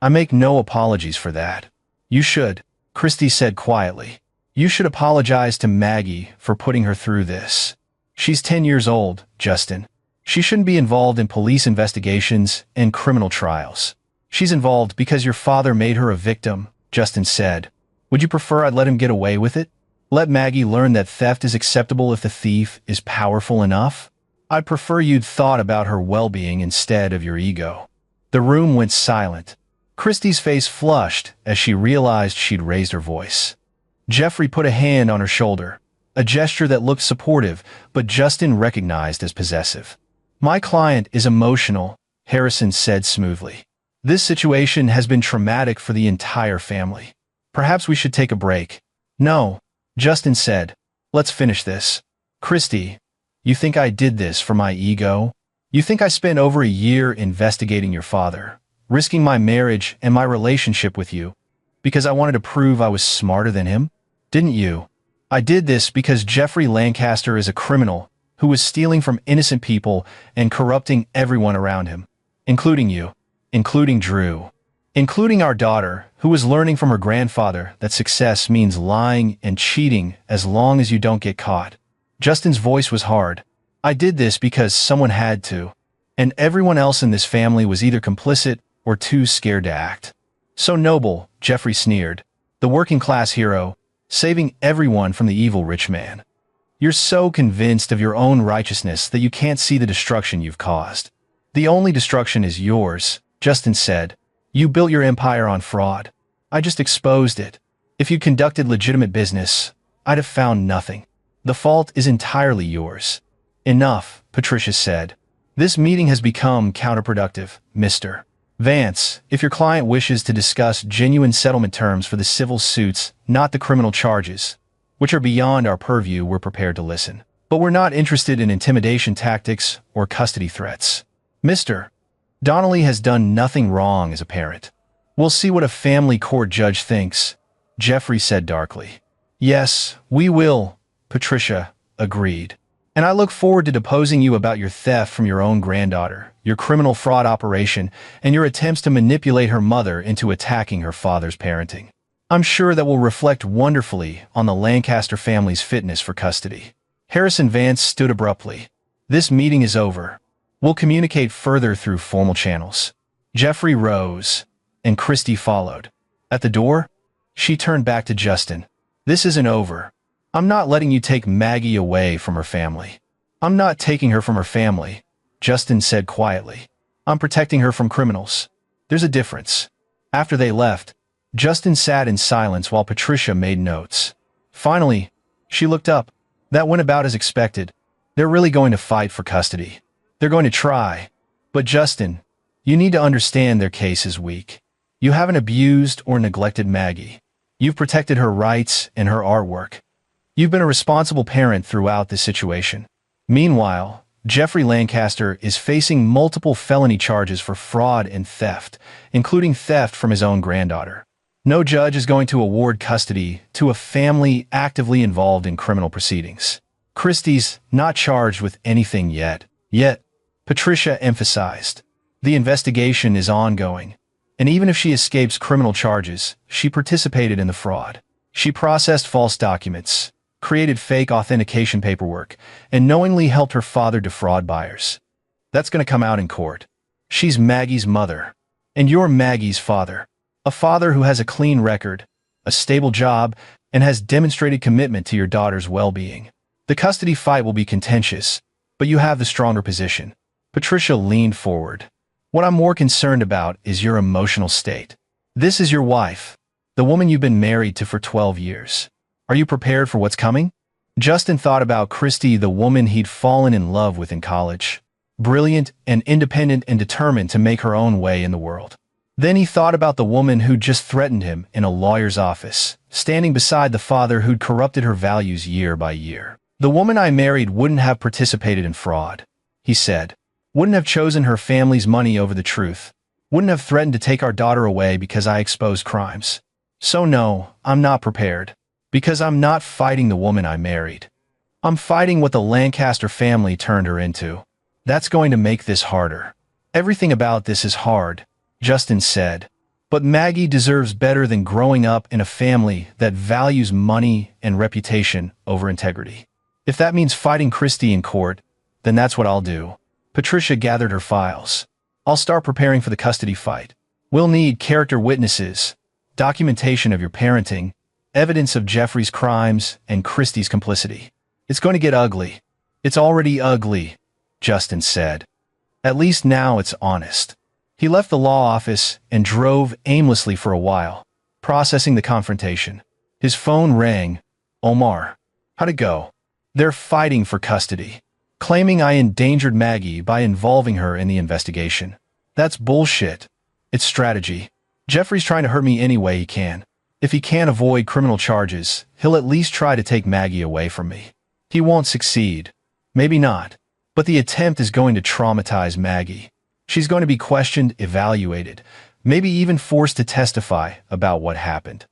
I make no apologies for that. You should, Christie said quietly. You should apologize to Maggie for putting her through this. She's 10 years old, Justin. She shouldn't be involved in police investigations and criminal trials. She's involved because your father made her a victim, Justin said. Would you prefer I'd let him get away with it? Let Maggie learn that theft is acceptable if the thief is powerful enough? I'd prefer you'd thought about her well-being instead of your ego. The room went silent. Christie's face flushed as she realized she'd raised her voice. Jeffrey put a hand on her shoulder, a gesture that looked supportive, but Justin recognized as possessive. My client is emotional, Harrison said smoothly. This situation has been traumatic for the entire family. Perhaps we should take a break. No, Justin said. Let's finish this. Christie, you think I did this for my ego? You think I spent over a year investigating your father, risking my marriage and my relationship with you, because I wanted to prove I was smarter than him? Didn't you? I did this because Jeffrey Lancaster is a criminal who was stealing from innocent people and corrupting everyone around him, including you, including Drew, including our daughter, who was learning from her grandfather that success means lying and cheating as long as you don't get caught. Justin's voice was hard. I did this because someone had to, and everyone else in this family was either complicit or too scared to act. So noble, Jeffrey sneered, the working-class hero, saving everyone from the evil rich man. You're so convinced of your own righteousness that you can't see the destruction you've caused. The only destruction is yours, Justin said. You built your empire on fraud. I just exposed it. If you conducted legitimate business, I'd have found nothing. The fault is entirely yours. Enough, Patricia said. This meeting has become counterproductive, Mr. Vance. If your client wishes to discuss genuine settlement terms for the civil suits, not the criminal charges, which are beyond our purview, we're prepared to listen. But we're not interested in intimidation tactics or custody threats. Mr. Donnelly has done nothing wrong as a parent. We'll see what a family court judge thinks, Jeffrey said darkly. Yes, we will, Patricia agreed. And I look forward to deposing you about your theft from your own granddaughter, your criminal fraud operation, and your attempts to manipulate her mother into attacking her father's parenting. I'm sure that will reflect wonderfully on the Lancaster family's fitness for custody. Harrison Vance stood abruptly. This meeting is over. We'll communicate further through formal channels. Jeffrey rose, and Christie followed. At the door, she turned back to Justin. This isn't over. I'm not letting you take Maggie away from her family. I'm not taking her from her family, Justin said quietly. I'm protecting her from criminals. There's a difference. After they left, Justin sat in silence while Patricia made notes. Finally, she looked up. That went about as expected. They're really going to fight for custody. They're going to try. But Justin, you need to understand their case is weak. You haven't abused or neglected Maggie. You've protected her rights and her artwork. You've been a responsible parent throughout this situation. Meanwhile, Jeffrey Lancaster is facing multiple felony charges for fraud and theft, including theft from his own granddaughter. No judge is going to award custody to a family actively involved in criminal proceedings. Christie's not charged with anything yet. Yet, Patricia emphasized, the investigation is ongoing, and even if she escapes criminal charges, she participated in the fraud. She processed false documents, created fake authentication paperwork, and knowingly helped her father defraud buyers. That's going to come out in court. She's Maggie's mother, and you're Maggie's father. A father who has a clean record, a stable job, and has demonstrated commitment to your daughter's well-being. The custody fight will be contentious, but you have the stronger position. Patricia leaned forward. What I'm more concerned about is your emotional state. This is your wife. The woman you've been married to for 12 years. Are you prepared for what's coming? Justin thought about Christy, the woman he'd fallen in love with in college. Brilliant and independent and determined to make her own way in the world. Then he thought about the woman who'd just threatened him in a lawyer's office, standing beside the father who'd corrupted her values year by year. The woman I married wouldn't have participated in fraud, he said. Wouldn't have chosen her family's money over the truth. Wouldn't have threatened to take our daughter away because I exposed crimes. So no, I'm not prepared. Because I'm not fighting the woman I married. I'm fighting what the Lancaster family turned her into. That's going to make this harder. Everything about this is hard, Justin said. But Maggie deserves better than growing up in a family that values money and reputation over integrity. If that means fighting Christy in court, then that's what I'll do. Patricia gathered her files. I'll start preparing for the custody fight. We'll need character witnesses, documentation of your parenting, evidence of Jeffrey's crimes and Christy's complicity. It's going to get ugly. It's already ugly, Justin said. At least now it's honest. He left the law office and drove aimlessly for a while, processing the confrontation. His phone rang. Omar. How'd it go? They're fighting for custody, claiming I endangered Maggie by involving her in the investigation. That's bullshit. It's strategy. Jeffrey's trying to hurt me any way he can. If he can't avoid criminal charges, he'll at least try to take Maggie away from me. He won't succeed. Maybe not. But the attempt is going to traumatize Maggie. She's going to be questioned, evaluated, maybe even forced to testify about what happened.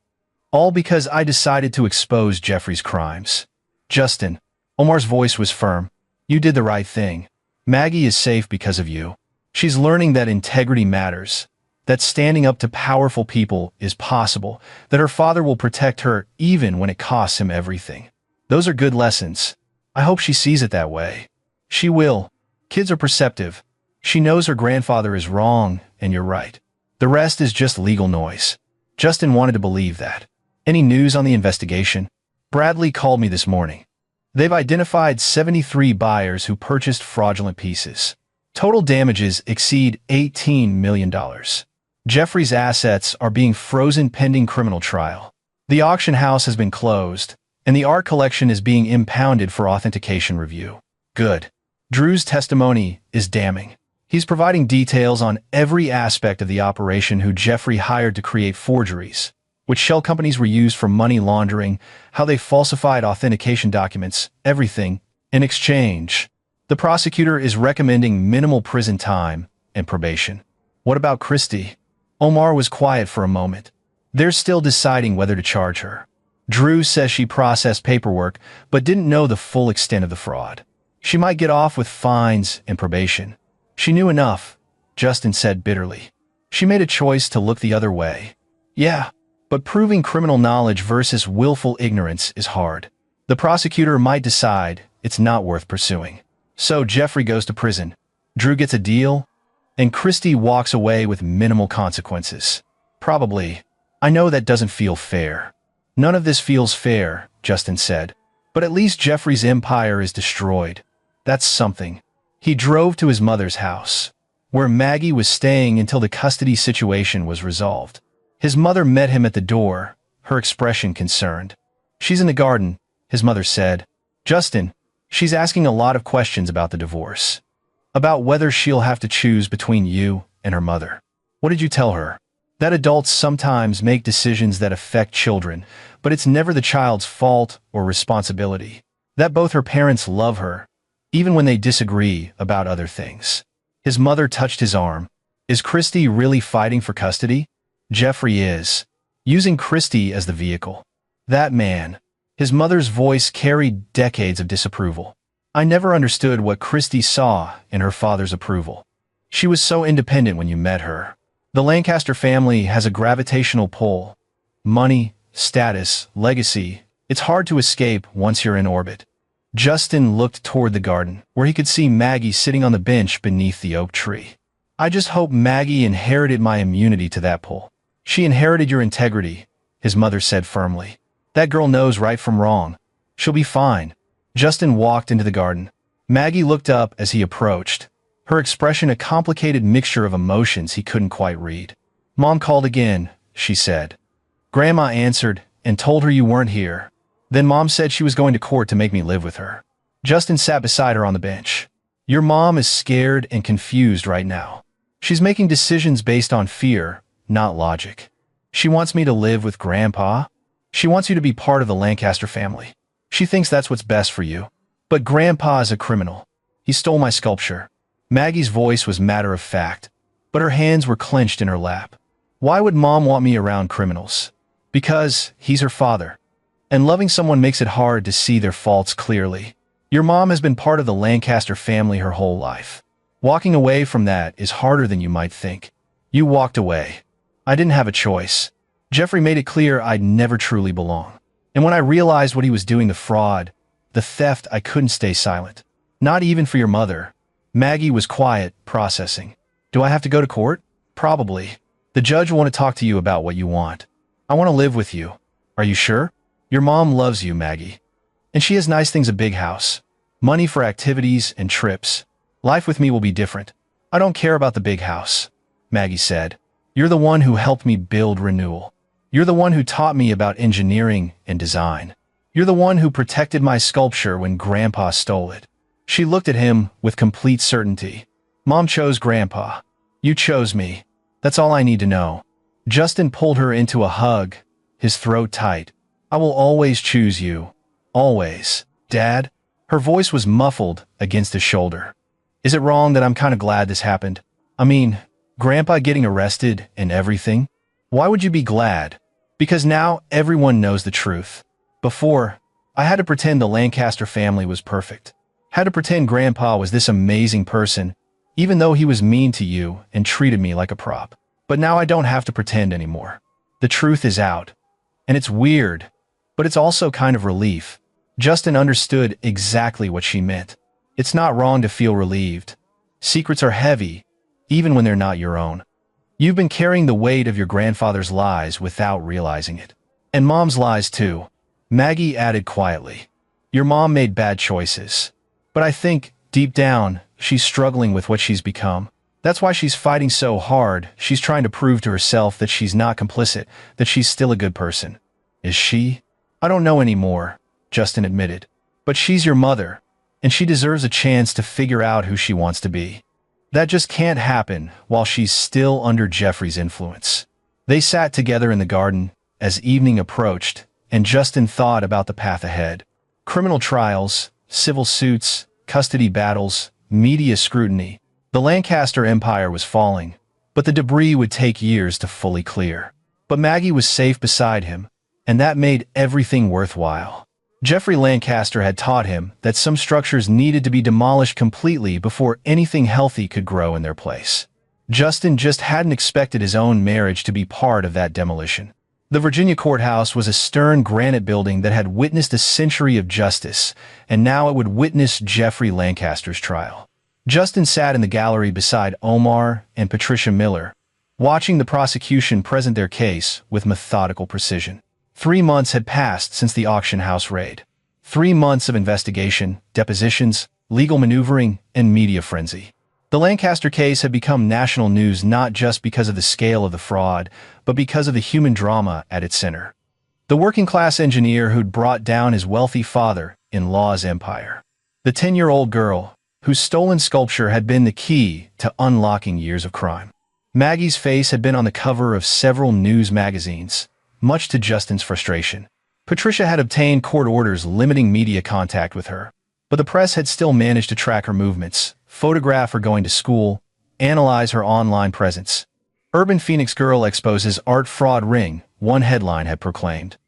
All because I decided to expose Jeffrey's crimes. Justin, Omar's voice was firm. You did the right thing. Maggie is safe because of you. She's learning that integrity matters. That standing up to powerful people is possible, that her father will protect her even when it costs him everything. Those are good lessons. I hope she sees it that way. She will. Kids are perceptive. She knows her grandfather is wrong, and you're right. The rest is just legal noise. Justin wanted to believe that. Any news on the investigation? Bradley called me this morning. They've identified 73 buyers who purchased fraudulent pieces. Total damages exceed $18 million. Jeffrey's assets are being frozen pending criminal trial. The auction house has been closed, and the art collection is being impounded for authentication review. Good. Drew's testimony is damning. He's providing details on every aspect of the operation who Jeffrey hired to create forgeries, which shell companies were used for money laundering, how they falsified authentication documents, everything. In exchange, the prosecutor is recommending minimal prison time and probation. What about Christy? Omar was quiet for a moment. They're still deciding whether to charge her. Drew says she processed paperwork but didn't know the full extent of the fraud. She might get off with fines and probation. She knew enough, Justin said bitterly. She made a choice to look the other way. Yeah, but proving criminal knowledge versus willful ignorance is hard. The prosecutor might decide it's not worth pursuing. So Jeffrey goes to prison. Drew gets a deal, and Christy walks away with minimal consequences. Probably. I know that doesn't feel fair. None of this feels fair, Justin said. But at least Jeffrey's empire is destroyed. That's something. He drove to his mother's house, where Maggie was staying until the custody situation was resolved. His mother met him at the door, her expression concerned. She's in the garden, his mother said. Justin, she's asking a lot of questions about the divorce. About whether she'll have to choose between you and her mother. What did you tell her? That adults sometimes make decisions that affect children, but it's never the child's fault or responsibility. That both her parents love her, even when they disagree about other things. His mother touched his arm. Is Christy really fighting for custody? Jeffrey is. Using Christy as the vehicle. That man. His mother's voice carried decades of disapproval. I never understood what Christy saw in her father's approval. She was so independent when you met her. The Lancaster family has a gravitational pull. Money, status, legacy. It's hard to escape once you're in orbit. Justin looked toward the garden, where he could see Maggie sitting on the bench beneath the oak tree. I just hope Maggie inherited my immunity to that pull. She inherited your integrity, his mother said firmly. That girl knows right from wrong. She'll be fine. Justin walked into the garden. Maggie looked up as he approached, her expression a complicated mixture of emotions he couldn't quite read. Mom called again, she said. Grandma answered and told her you weren't here. Then Mom said she was going to court to make me live with her. Justin sat beside her on the bench. Your mom is scared and confused right now. She's making decisions based on fear, not logic. She wants me to live with Grandpa. She wants you to be part of the Lancaster family. She thinks that's what's best for you. But Grandpa is a criminal. He stole my sculpture. Maggie's voice was matter of fact, but her hands were clenched in her lap. Why would Mom want me around criminals? Because he's her father. And loving someone makes it hard to see their faults clearly. Your mom has been part of the Lancaster family her whole life. Walking away from that is harder than you might think. You walked away. I didn't have a choice. Jeffrey made it clear I'd never truly belong. And when I realized what he was doing, the fraud, the theft, I couldn't stay silent. Not even for your mother. Maggie was quiet, processing. Do I have to go to court? Probably. The judge will want to talk to you about what you want. I want to live with you. Are you sure? Your mom loves you, Maggie. And she has nice things, a big house, money for activities and trips. Life with me will be different. I don't care about the big house, Maggie said. You're the one who helped me build Renewal. You're the one who taught me about engineering and design. You're the one who protected my sculpture when Grandpa stole it. She looked at him with complete certainty. Mom chose Grandpa. You chose me. That's all I need to know. Justin pulled her into a hug, his throat tight. I will always choose you. Always. Dad? Her voice was muffled against his shoulder. Is it wrong that I'm kind of glad this happened? I mean, Grandpa getting arrested and everything? Why would you be glad? Because now everyone knows the truth. Before, I had to pretend the Lancaster family was perfect. Had to pretend Grandpa was this amazing person, even though he was mean to you and treated me like a prop. But now I don't have to pretend anymore. The truth is out. And it's weird, but it's also kind of relief. Justin understood exactly what she meant. It's not wrong to feel relieved. Secrets are heavy, even when they're not your own. You've been carrying the weight of your grandfather's lies without realizing it. And Mom's lies too. Maggie added quietly. Your mom made bad choices. But I think, deep down, she's struggling with what she's become. That's why she's fighting so hard. She's trying to prove to herself that she's not complicit, that she's still a good person. Is she? I don't know anymore, Justin admitted. But she's your mother, and she deserves a chance to figure out who she wants to be. That just can't happen while she's still under Jeffrey's influence. They sat together in the garden as evening approached, and Justin thought about the path ahead. Criminal trials, civil suits, custody battles, media scrutiny. The Lancaster empire was falling, but the debris would take years to fully clear. But Maggie was safe beside him, and that made everything worthwhile. Jeffrey Lancaster had taught him that some structures needed to be demolished completely before anything healthy could grow in their place. Justin just hadn't expected his own marriage to be part of that demolition. The Virginia courthouse was a stern granite building that had witnessed a century of justice, and now it would witness Jeffrey Lancaster's trial. Justin sat in the gallery beside Omar and Patricia Miller, watching the prosecution present their case with methodical precision. 3 months had passed since the auction house raid. 3 months of investigation, depositions, legal maneuvering, and media frenzy. The Lancaster case had become national news not just because of the scale of the fraud, but because of the human drama at its center. The working-class engineer who'd brought down his wealthy father-in-law's empire. The 10-year-old girl whose stolen sculpture had been the key to unlocking years of crime. Maggie's face had been on the cover of several news magazines, much to Justin's frustration. Patricia had obtained court orders limiting media contact with her, but the press had still managed to track her movements, photograph her going to school, analyze her online presence. Urban Phoenix girl exposes art fraud ring, one headline had proclaimed.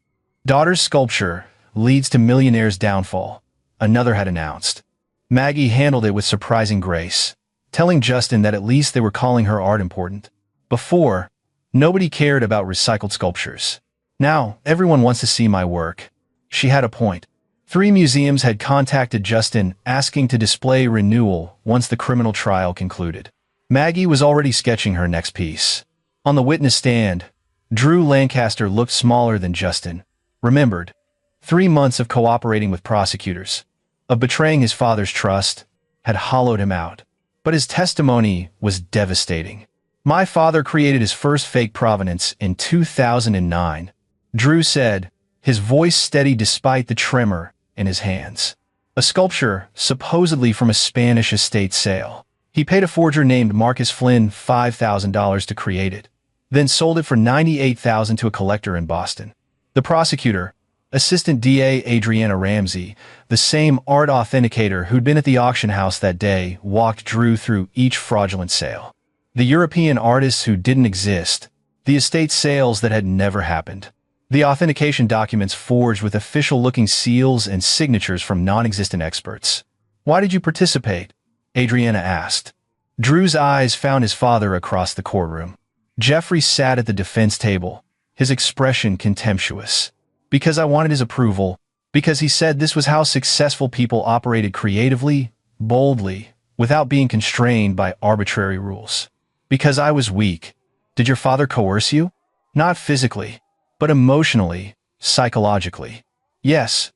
Daughter's sculpture leads to millionaire's downfall, another had announced. Maggie handled it with surprising grace, telling Justin that at least they were calling her art important. Before, nobody cared about recycled sculptures. Now, everyone wants to see my work. She had a point. 3 museums had contacted Justin asking to display Renewal once the criminal trial concluded. Maggie was already sketching her next piece. On the witness stand, Drew Lancaster looked smaller than Justin. Remembered, 3 months of cooperating with prosecutors, of betraying his father's trust, had hollowed him out. But his testimony was devastating. My father created his first fake provenance in 2009. Drew said, his voice steady despite the tremor in his hands. A sculpture, supposedly from a Spanish estate sale. He paid a forger named Marcus Flynn $5,000 to create it, then sold it for $98,000 to a collector in Boston. The prosecutor, Assistant DA Adriana Ramsey, the same art authenticator who'd been at the auction house that day, walked Drew through each fraudulent sale. The European artists who didn't exist, the estate sales that had never happened, the authentication documents forged with official-looking seals and signatures from non-existent experts. "Why did you participate?" Adriana asked. Drew's eyes found his father across the courtroom. Jeffrey sat at the defense table, his expression contemptuous. "Because I wanted his approval, because he said this was how successful people operated creatively, boldly, without being constrained by arbitrary rules. Because I was weak." "Did your father coerce you?" "Not physically, but emotionally, psychologically." "Yes.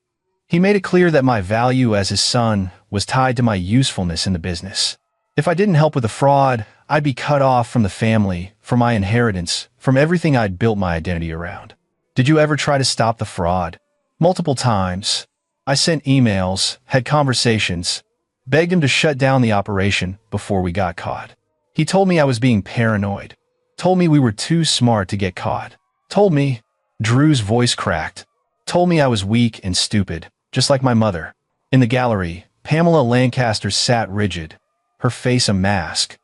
He made it clear that my value as his son was tied to my usefulness in the business. If I didn't help with the fraud, I'd be cut off from the family, from my inheritance, from everything I'd built my identity around." "Did you ever try to stop the fraud?" "Multiple times. I sent emails, had conversations, begged him to shut down the operation before we got caught. He told me I was being paranoid. Told me we were too smart to get caught. Told me," Drew's voice cracked, "told me I was weak and stupid, just like my mother." In the gallery, Pamela Lancaster sat rigid, her face a mask.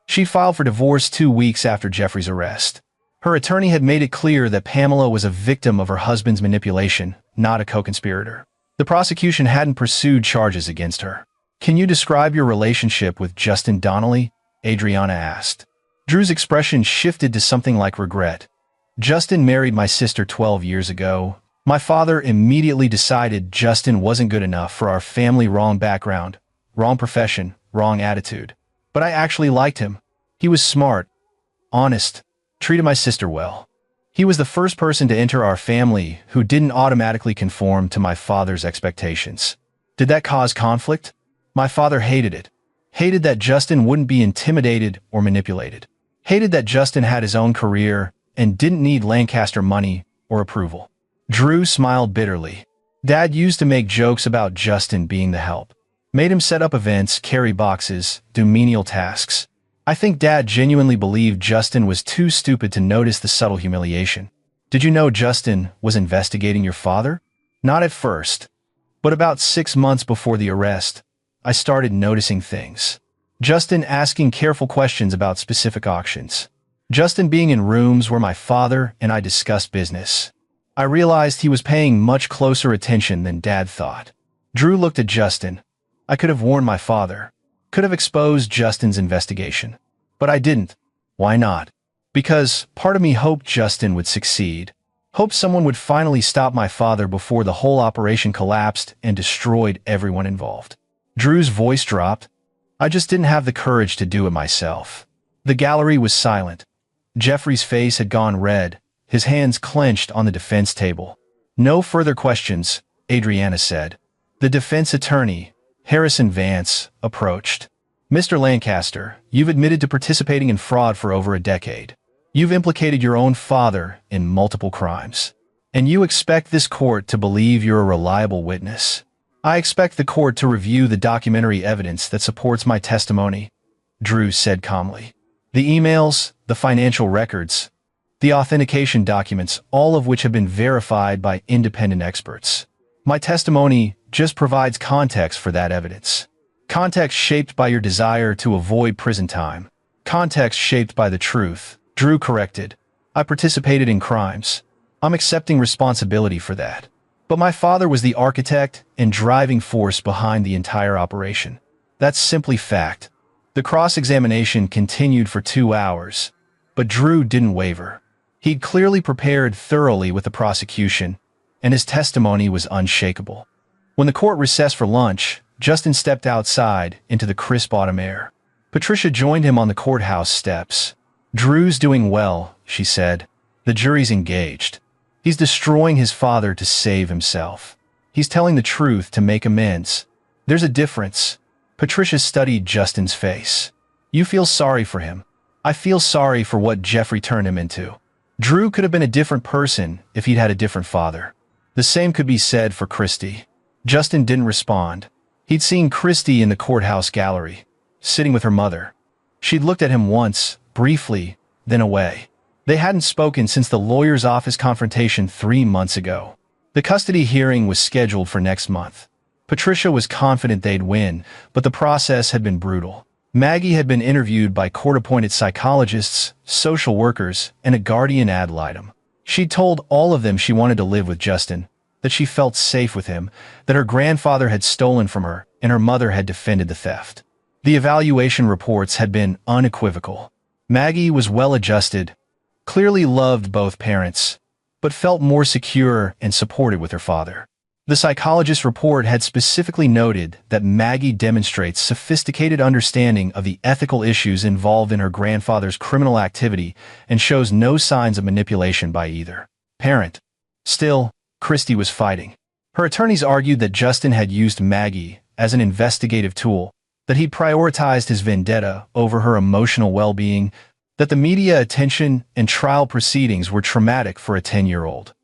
She filed for divorce 2 weeks after Jeffrey's arrest. Her attorney had made it clear that Pamela was a victim of her husband's manipulation, not a co-conspirator. The prosecution hadn't pursued charges against her. "Can you describe your relationship with Justin Donnelly?" Adriana asked. Drew's expression shifted to something like regret. "Justin married my sister 12 years ago. My father immediately decided Justin wasn't good enough for our family. Wrong background, wrong profession, wrong attitude. But I actually liked him. He was smart, honest, treated my sister well. He was the first person to enter our family who didn't automatically conform to my father's expectations." "Did that cause conflict?" "My father hated it. Hated that Justin wouldn't be intimidated or manipulated. Hated that Justin had his own career and didn't need Lancaster money or approval." Drew smiled bitterly. "Dad used to make jokes about Justin being the help. Made him set up events, carry boxes, do menial tasks. I think Dad genuinely believed Justin was too stupid to notice the subtle humiliation." "Did you know Justin was investigating your father?" "Not at first. But about 6 months before the arrest, I started noticing things. Justin asking careful questions about specific auctions. Justin being in rooms where my father and I discussed business. I realized he was paying much closer attention than Dad thought." Drew looked at Justin. "I could have warned my father. Could have exposed Justin's investigation. But I didn't." "Why not?" "Because part of me hoped Justin would succeed. Hoped someone would finally stop my father before the whole operation collapsed and destroyed everyone involved." Drew's voice dropped. "I just didn't have the courage to do it myself." The gallery was silent. Jeffrey's face had gone red, his hands clenched on the defense table. "No further questions," Adriana said. The defense attorney, Harrison Vance, approached. "Mr. Lancaster, you've admitted to participating in fraud for over a decade. You've implicated your own father in multiple crimes. And you expect this court to believe you're a reliable witness. I expect the court to review the documentary evidence that supports my testimony," Drew said calmly. "The emails, the financial records, the authentication documents, all of which have been verified by independent experts. My testimony just provides context for that evidence. Context shaped by your desire to avoid prison time. Context shaped by the truth." Drew corrected. "I participated in crimes. I'm accepting responsibility for that. But my father was the architect and driving force behind the entire operation. That's simply fact." The cross-examination continued for 2 hours, but Drew didn't waver. He'd clearly prepared thoroughly with the prosecution, and his testimony was unshakable. When the court recessed for lunch, Justin stepped outside into the crisp autumn air. Patricia joined him on the courthouse steps. "Drew's doing well," she said. "The jury's engaged. He's destroying his father to save himself. He's telling the truth to make amends. There's a difference." Patricia studied Justin's face. "You feel sorry for him. I feel sorry for what Jeffrey turned him into. Drew could have been a different person if he'd had a different father. The same could be said for Christy. Justin didn't respond. He'd seen Christy in the courthouse gallery, sitting with her mother. She'd looked at him once, briefly, then away. They hadn't spoken since the lawyer's office confrontation 3 months ago. The custody hearing was scheduled for next month. Patricia was confident they'd win, but the process had been brutal. Maggie had been interviewed by court-appointed psychologists, social workers, and a guardian ad litem. She'd told all of them she wanted to live with Justin, that she felt safe with him, that her grandfather had stolen from her, and her mother had defended the theft. The evaluation reports had been unequivocal. Maggie was well-adjusted, clearly loved both parents, but felt more secure and supported with her father. The psychologist's report had specifically noted that Maggie demonstrates sophisticated understanding of the ethical issues involved in her grandfather's criminal activity and shows no signs of manipulation by either parent. Still, Christy was fighting. Her attorneys argued that Justin had used Maggie as an investigative tool, that he prioritized his vendetta over her emotional well-being, that the media attention and trial proceedings were traumatic for a 10-year-old.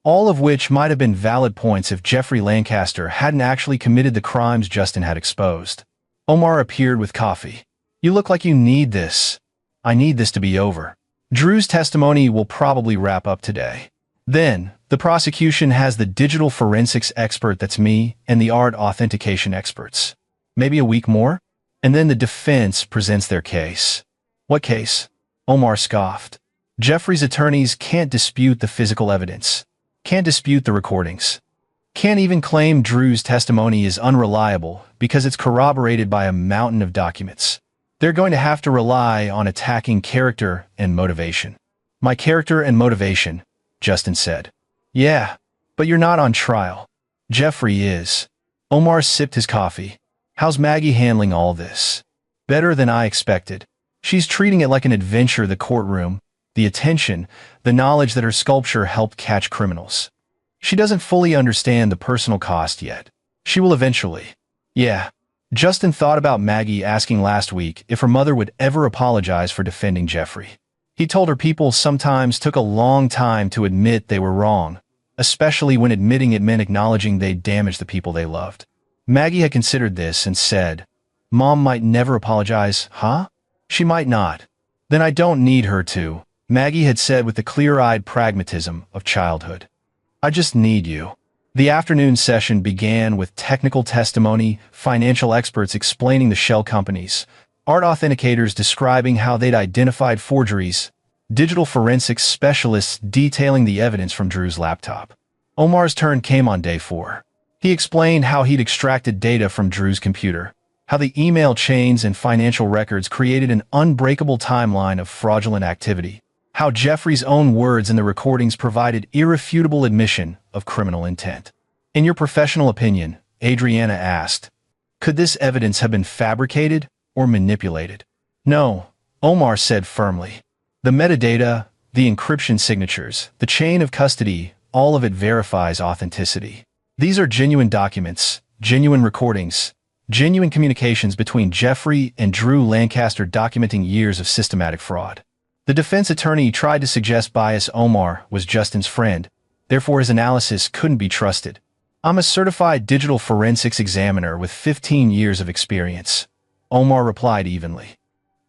All of which might have been valid points if Jeffrey Lancaster hadn't actually committed the crimes Justin had exposed. Omar appeared with coffee. "You look like you need this. I need this to be over. Drew's testimony will probably wrap up today. Then, the prosecution has the digital forensics expert that's me and the art authentication experts. Maybe a week more? And then the defense presents their case." "What case?" Omar scoffed. "Jeffrey's attorneys can't dispute the physical evidence. Can't dispute the recordings. Can't even claim Drew's testimony is unreliable because it's corroborated by a mountain of documents. They're going to have to rely on attacking character and motivation." "My character and motivation," Justin said. "Yeah, but you're not on trial. Jeffrey is." Omar sipped his coffee. "How's Maggie handling all this?" "Better than I expected. She's treating it like an adventure, the courtroom, the attention, the knowledge that her sculpture helped catch criminals. She doesn't fully understand the personal cost yet. She will eventually." "Yeah." Justin thought about Maggie asking last week if her mother would ever apologize for defending Jeffrey. He told her people sometimes took a long time to admit they were wrong, especially when admitting it meant acknowledging they'd damaged the people they loved. Maggie had considered this and said, "Mom might never apologize, huh?" "She might not." "Then I don't need her to," Maggie had said with the clear-eyed pragmatism of childhood. "I just need you." The afternoon session began with technical testimony, financial experts explaining the shell companies, art authenticators describing how they'd identified forgeries, digital forensics specialists detailing the evidence from Drew's laptop. Omar's turn came on day 4. He explained how he'd extracted data from Drew's computer, how the email chains and financial records created an unbreakable timeline of fraudulent activity, how Jeffrey's own words in the recordings provided irrefutable admission of criminal intent. "In your professional opinion," Adriana asked, "could this evidence have been fabricated or manipulated?" "No," Omar said firmly. "The metadata, the encryption signatures, the chain of custody, all of it verifies authenticity. These are genuine documents, genuine recordings, genuine communications between Jeffrey and Drew Lancaster documenting years of systematic fraud." The defense attorney tried to suggest bias. Omar was Justin's friend, therefore his analysis couldn't be trusted. "I'm a certified digital forensics examiner with 15 years of experience," Omar replied evenly.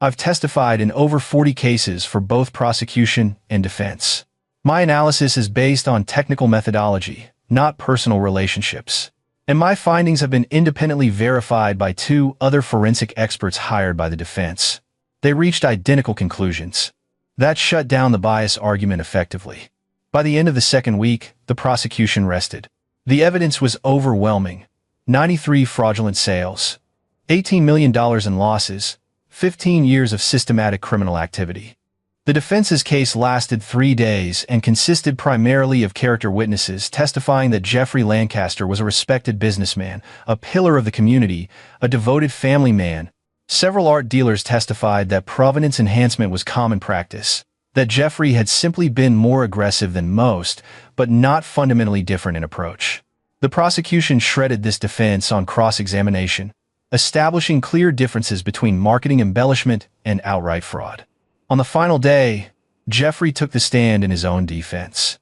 "I've testified in over 40 cases for both prosecution and defense. My analysis is based on technical methodology, not personal relationships. And my findings have been independently verified by 2 other forensic experts hired by the defense. They reached identical conclusions. That shut down the bias argument effectively. By the end of the second week, the prosecution rested. The evidence was overwhelming. 93 fraudulent sales, $18 million in losses, 15 years of systematic criminal activity. The defense's case lasted 3 days and consisted primarily of character witnesses testifying that Jeffrey Lancaster was a respected businessman, a pillar of the community, a devoted family man. Several art dealers testified that provenance enhancement was common practice, that Jeffrey had simply been more aggressive than most, but not fundamentally different in approach. The prosecution shredded this defense on cross-examination, establishing clear differences between marketing embellishment and outright fraud. On the final day, Jeffrey took the stand in his own defense.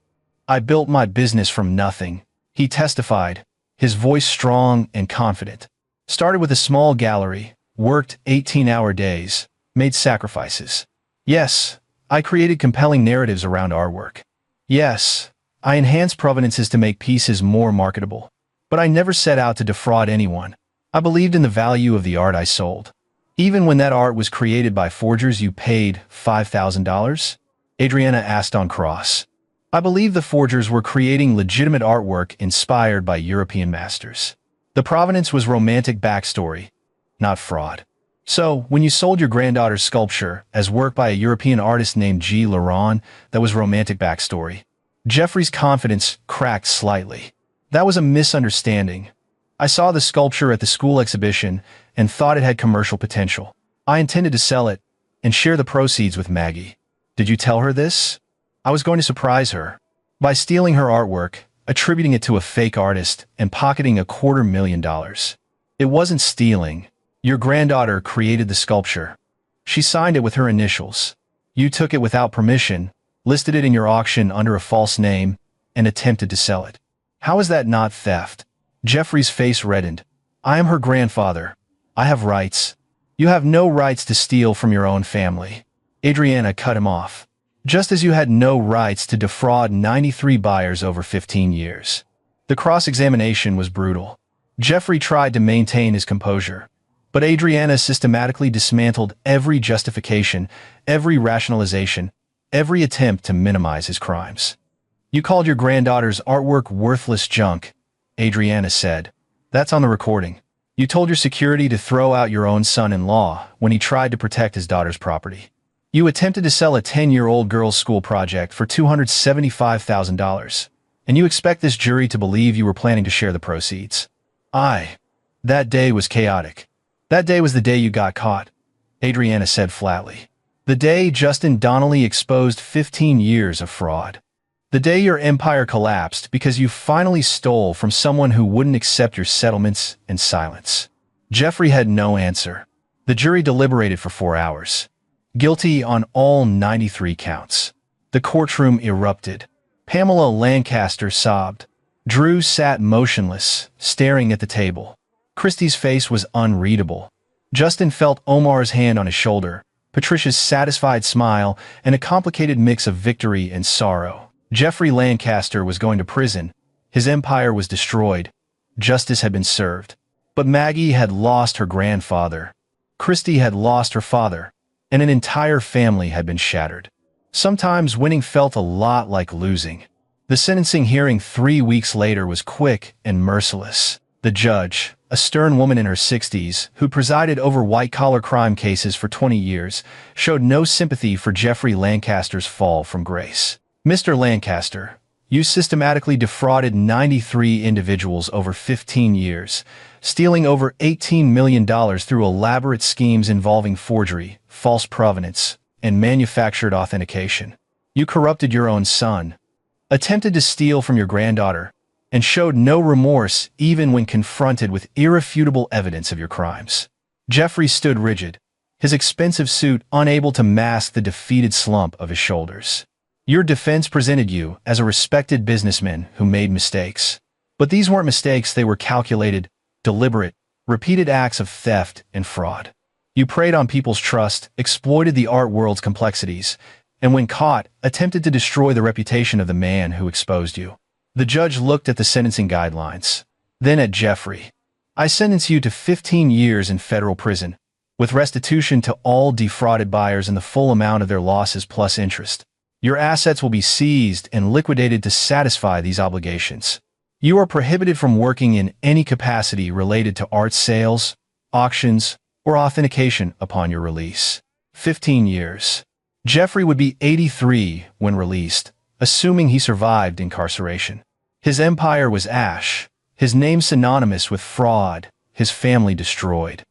"I built my business from nothing," he testified, his voice strong and confident. "Started with a small gallery, worked 18-hour days, made sacrifices. Yes, I created compelling narratives around artwork. Yes, I enhanced provenances to make pieces more marketable. But I never set out to defraud anyone. I believed in the value of the art I sold. Even when that art was created by forgers you paid $5,000? Adriana asked on cross. I believe the forgers were creating legitimate artwork inspired by European masters. The provenance was romantic backstory, not fraud. So, when you sold your granddaughter's sculpture as work by a European artist named G. Laurent, that was romantic backstory. Jeffrey's confidence cracked slightly. That was a misunderstanding. I saw the sculpture at the school exhibition and thought it had commercial potential. I intended to sell it and share the proceeds with Maggie. Did you tell her this? I was going to surprise her by stealing her artwork, attributing it to a fake artist, and pocketing $250,000. It wasn't stealing. Your granddaughter created the sculpture. She signed it with her initials. You took it without permission, listed it in your auction under a false name, and attempted to sell it. How is that not theft? Jeffrey's face reddened. I am her grandfather. I have rights. You have no rights to steal from your own family. Adriana cut him off. Just as you had no rights to defraud 93 buyers over 15 years. The cross-examination was brutal. Jeffrey tried to maintain his composure, but Adriana systematically dismantled every justification, every rationalization, every attempt to minimize his crimes. You called your granddaughter's artwork worthless junk, Adriana said. That's on the recording. You told your security to throw out your own son-in-law when he tried to protect his daughter's property. You attempted to sell a 10-year-old girls' school project for $275,000, and you expect this jury to believe you were planning to share the proceeds. That day was chaotic. That day was the day you got caught, Adriana said flatly. The day Justin Donnelly exposed 15 years of fraud. The day your empire collapsed because you finally stole from someone who wouldn't accept your settlements and silence. Jeffrey had no answer. The jury deliberated for 4 hours. Guilty on all 93 counts. The courtroom erupted. Pamela Lancaster sobbed. Drew sat motionless, staring at the table. Christie's face was unreadable. Justin felt Omar's hand on his shoulder, Patricia's satisfied smile, and a complicated mix of victory and sorrow. Jeffrey Lancaster was going to prison. His empire was destroyed. Justice had been served. But Maggie had lost her grandfather. Christie had lost her father. And an entire family had been shattered. Sometimes winning felt a lot like losing. The sentencing hearing 3 weeks later was quick and merciless. The judge, a stern woman in her 60s, who presided over white-collar crime cases for 20 years, showed no sympathy for Jeffrey Lancaster's fall from grace. Mr. Lancaster, you systematically defrauded 93 individuals over 15 years, stealing over $18 million through elaborate schemes involving forgery, false provenance, and manufactured authentication. You corrupted your own son, attempted to steal from your granddaughter, and showed no remorse even when confronted with irrefutable evidence of your crimes. Jeffrey stood rigid, his expensive suit unable to mask the defeated slump of his shoulders. Your defense presented you as a respected businessman who made mistakes. But these weren't mistakes, they were calculated, deliberate, repeated acts of theft and fraud. You preyed on people's trust, exploited the art world's complexities, and when caught, attempted to destroy the reputation of the man who exposed you. The judge looked at the sentencing guidelines, then at Jeffrey. I sentence you to 15 years in federal prison, with restitution to all defrauded buyers and the full amount of their losses plus interest. Your assets will be seized and liquidated to satisfy these obligations. You are prohibited from working in any capacity related to art sales, auctions, or authentication upon your release. 15 years. Jeffrey would be 83 when released, assuming he survived incarceration. His empire was ash, his name synonymous with fraud, his family destroyed.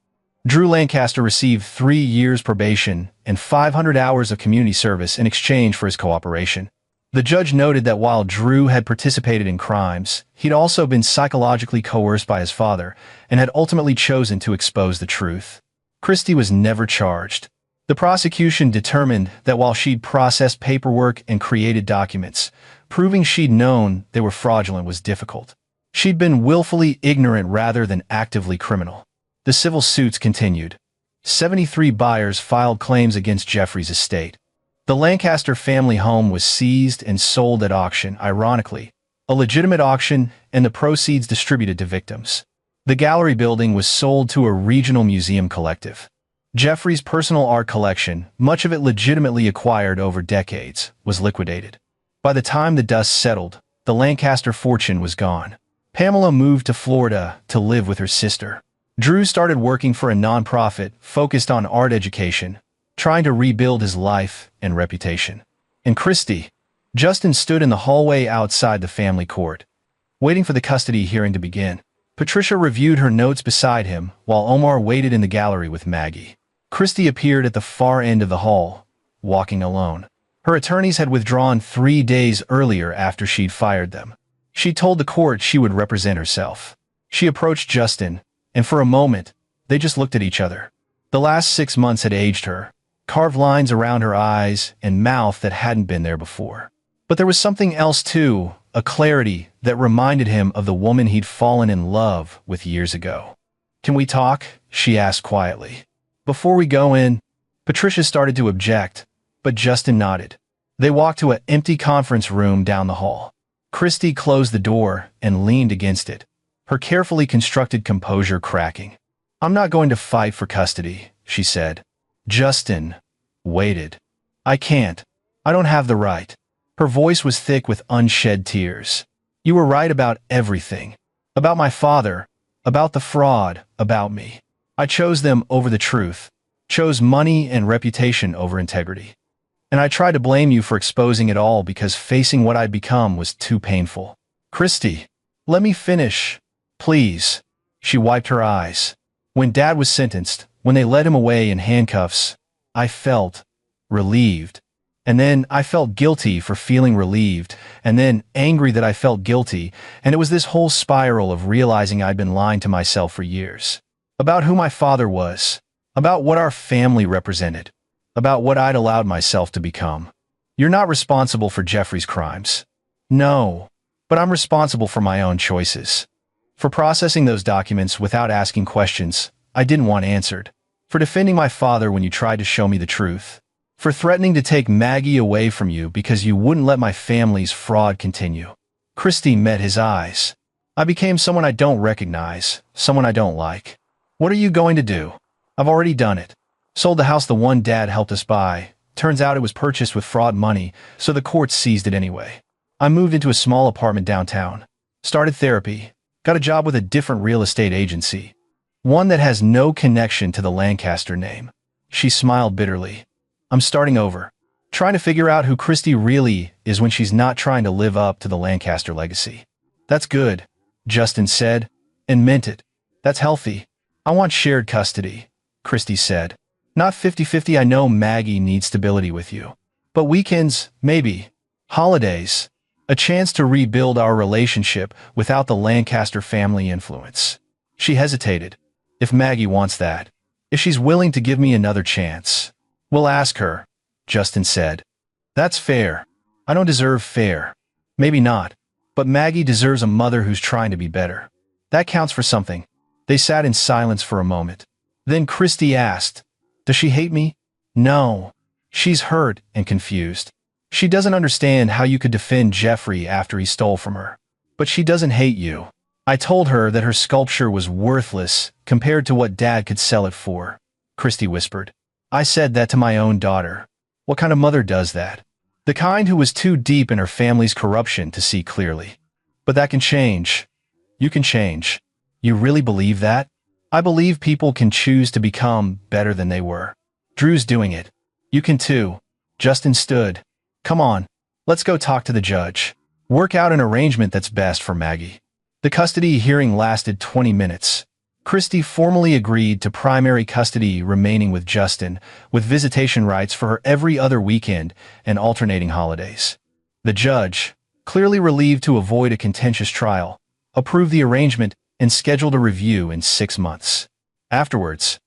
Drew Lancaster received 3 years probation and 500 hours of community service in exchange for his cooperation. The judge noted that while Drew had participated in crimes, he'd also been psychologically coerced by his father and had ultimately chosen to expose the truth. Christie was never charged. The prosecution determined that while she'd processed paperwork and created documents, proving she'd known they were fraudulent was difficult. She'd been willfully ignorant rather than actively criminal. The civil suits continued. 73 buyers filed claims against Jeffrey's estate. The Lancaster family home was seized and sold at auction, ironically, a legitimate auction, and the proceeds distributed to victims. The gallery building was sold to a regional museum collective. Jeffrey's personal art collection, much of it legitimately acquired over decades, was liquidated. By the time the dust settled, the Lancaster fortune was gone. Pamela moved to Florida to live with her sister. Drew started working for a nonprofit focused on art education, trying to rebuild his life and reputation. And Christy, Justin stood in the hallway outside the family court, waiting for the custody hearing to begin. Patricia reviewed her notes beside him, while Omar waited in the gallery with Maggie. Christy appeared at the far end of the hall, walking alone. Her attorneys had withdrawn 3 days earlier after she'd fired them. She told the court she would represent herself. She approached Justin, and for a moment, they just looked at each other. The last 6 months had aged her, carved lines around her eyes and mouth that hadn't been there before. But there was something else too, a clarity that reminded him of the woman he'd fallen in love with years ago. "Can we talk?" she asked quietly. "Before we go in," Patricia started to object, but Justin nodded. They walked to an empty conference room down the hall. Christy closed the door and leaned against it, her carefully constructed composure cracking. "I'm not going to fight for custody," she said. Justin waited. "I can't. I don't have the right." Her voice was thick with unshed tears. "You were right about everything. About my father, about the fraud, about me. I chose them over the truth, chose money and reputation over integrity. And I tried to blame you for exposing it all because facing what I'd become was too painful." "Christy, let me finish, please." She wiped her eyes. "When Dad was sentenced, when they led him away in handcuffs, I felt relieved. And then I felt guilty for feeling relieved, and then angry that I felt guilty, and it was this whole spiral of realizing I'd been lying to myself for years. About who my father was, about what our family represented, about what I'd allowed myself to become. You're not responsible for Jeffrey's crimes. No, but I'm responsible for my own choices. For processing those documents without asking questions I didn't want answered. For defending my father when you tried to show me the truth. For threatening to take Maggie away from you because you wouldn't let my family's fraud continue." Christy met his eyes. "I became someone I don't recognize, someone I don't like. What are you going to do? I've already done it. Sold the house the one Dad helped us buy. Turns out it was purchased with fraud money, so the courts seized it anyway. I moved into a small apartment downtown. Started therapy. Got a job with a different real estate agency. One that has no connection to the Lancaster name." She smiled bitterly. "I'm starting over. Trying to figure out who Christy really is when she's not trying to live up to the Lancaster legacy." "That's good," Justin said, and meant it. "That's healthy. I want shared custody," Christy said. "Not 50-50. I know Maggie needs stability with you. But weekends, maybe. Holidays. A chance to rebuild our relationship without the Lancaster family influence." She hesitated. "If Maggie wants that. If she's willing to give me another chance. We'll ask her," Justin said. "That's fair. I don't deserve fair. Maybe not. But Maggie deserves a mother who's trying to be better. That counts for something." They sat in silence for a moment. Then Christy asked, "Does she hate me?" "No. She's hurt and confused. She doesn't understand how you could defend Jeffrey after he stole from her. But she doesn't hate you. I told her that her sculpture was worthless compared to what Dad could sell it for," Christy whispered. "I said that to my own daughter. What kind of mother does that? The kind who was too deep in her family's corruption to see clearly. But that can change. You can change." "You really believe that?" "I believe people can choose to become better than they were. Drew's doing it. You can too." Justin stood. "Come on, let's go talk to the judge. Work out an arrangement that's best for Maggie." The custody hearing lasted 20 minutes. Christy formally agreed to primary custody remaining with Justin, with visitation rights for her every other weekend and alternating holidays. The judge, clearly relieved to avoid a contentious trial, approved the arrangement and scheduled a review in 6 months. Afterwards,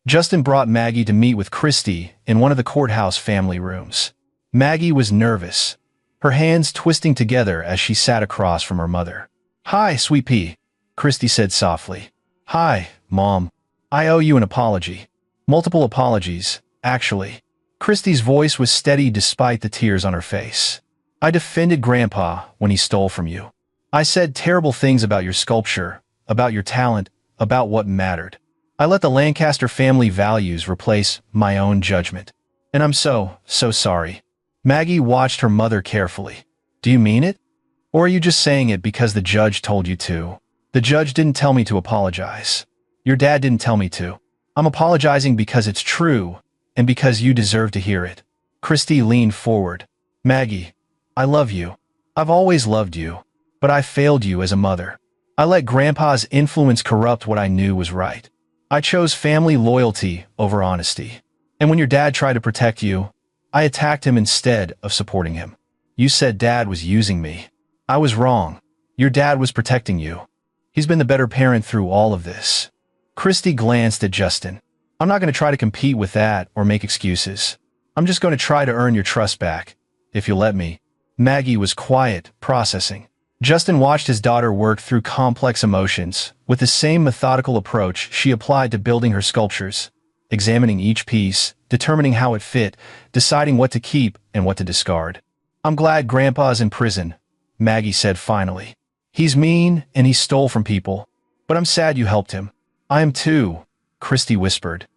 Justin brought Maggie to meet with Christy in one of the courthouse family rooms. Maggie was nervous, her hands twisting together as she sat across from her mother. "Hi, sweet pea," Christy said softly. "Hi, Mom. I owe you an apology. Multiple apologies, actually." Christy's voice was steady despite the tears on her face. "I defended Grandpa when he stole from you. I said terrible things about your sculpture, about your talent, about what mattered. I let the Lancaster family values replace my own judgment. And I'm so sorry." Maggie watched her mother carefully. "Do you mean it? Or are you just saying it because the judge told you to?" "The judge didn't tell me to apologize. Your dad didn't tell me to. I'm apologizing because it's true, and because you deserve to hear it." Christy leaned forward. "Maggie, I love you. I've always loved you. But I failed you as a mother. I let Grandpa's influence corrupt what I knew was right. I chose family loyalty over honesty. And when your dad tried to protect you, I attacked him instead of supporting him. You said Dad was using me. I was wrong. Your dad was protecting you. He's been the better parent through all of this." Christy glanced at Justin. "I'm not going to try to compete with that or make excuses. I'm just going to try to earn your trust back, if you'll let me." Maggie was quiet, processing. Justin watched his daughter work through complex emotions with the same methodical approach she applied to building her sculptures, examining each piece, determining how it fit, deciding what to keep and what to discard. "I'm glad Grandpa's in prison," Maggie said finally. "He's mean and he stole from people, but I'm sad you helped him." "I am too," Christy whispered.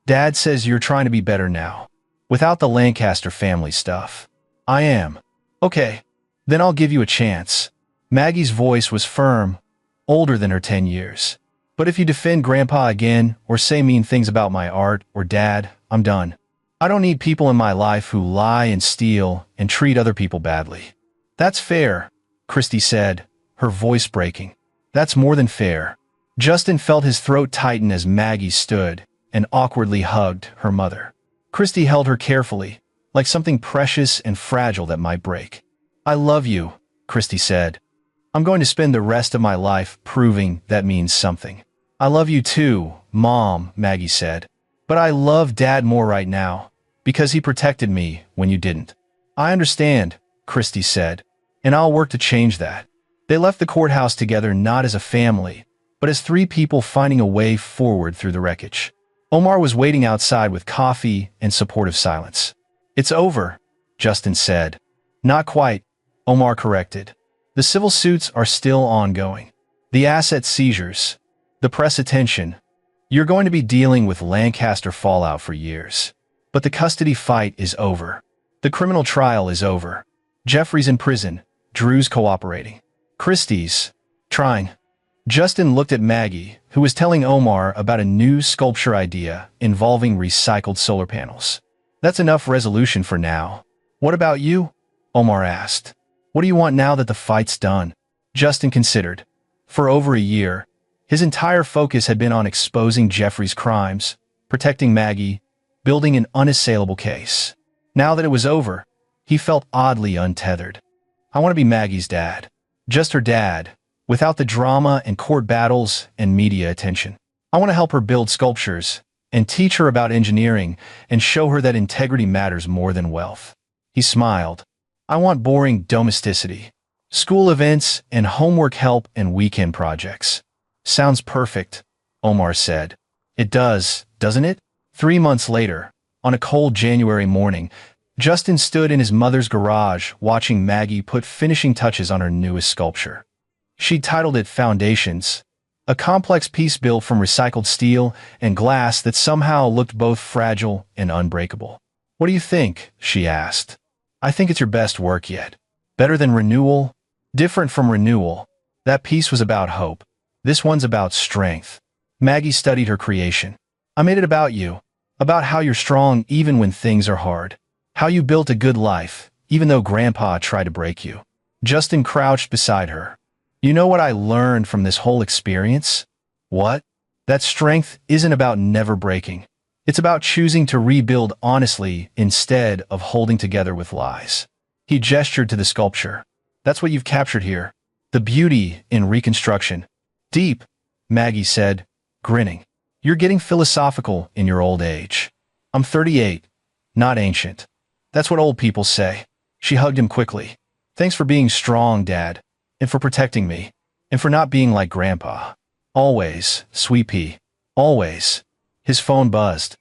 "Dad says you're trying to be better now, without the Lancaster family stuff." "I am." "Okay, then I'll give you a chance." Maggie's voice was firm, older than her 10 years. "But if you defend Grandpa again or say mean things about my art or Dad, I'm done. I don't need people in my life who lie and steal and treat other people badly." "That's fair," Christy said, her voice breaking. "That's more than fair." Justin felt his throat tighten as Maggie stood and awkwardly hugged her mother. Christy held her carefully, like something precious and fragile that might break. "I love you," Christy said. "I'm going to spend the rest of my life proving that means something." "I love you too, Mom," Maggie said. "But I love Dad more right now, because he protected me when you didn't." "I understand," Christy said, "and I'll work to change that." They left the courthouse together not as a family, but as three people finding a way forward through the wreckage. Omar was waiting outside with coffee and supportive silence. "It's over," Justin said. "Not quite," Omar corrected. "The civil suits are still ongoing. The asset seizures, the press attention. You're going to be dealing with Lancaster fallout for years. But the custody fight is over. The criminal trial is over. Jeffrey's in prison. Drew's cooperating. Christie's trying." Justin looked at Maggie, who was telling Omar about a new sculpture idea involving recycled solar panels. "That's enough resolution for now. What about you?" Omar asked. "What do you want now that the fight's done?" Justin considered. For over a year, his entire focus had been on exposing Jeffrey's crimes, protecting Maggie, building an unassailable case. Now that it was over, he felt oddly untethered. "I want to be Maggie's dad. Just her dad, without the drama and court battles and media attention. I want to help her build sculptures and teach her about engineering and show her that integrity matters more than wealth." He smiled. "I want boring domesticity. School events and homework help and weekend projects." "Sounds perfect," Omar said. "It does, doesn't it?" 3 months later, on a cold January morning, Justin stood in his mother's garage watching Maggie put finishing touches on her newest sculpture. She titled it Foundations, a complex piece built from recycled steel and glass that somehow looked both fragile and unbreakable. "What do you think?" she asked. "I think it's your best work yet. Better than Renewal? Different from Renewal. That piece was about hope. This one's about strength." Maggie studied her creation. "I made it about you, about how you're strong even when things are hard. How you built a good life, even though Grandpa tried to break you." Justin crouched beside her. "You know what I learned from this whole experience?" "What?" "That strength isn't about never breaking. It's about choosing to rebuild honestly instead of holding together with lies." He gestured to the sculpture. "That's what you've captured here. The beauty in reconstruction." "Deep," Maggie said, grinning. You're getting philosophical in your old age. I'm 38, not ancient. That's what old people say. She hugged him quickly. Thanks for being strong, Dad, and for protecting me, and for not being like Grandpa. Always, sweet pea. Always. His phone buzzed.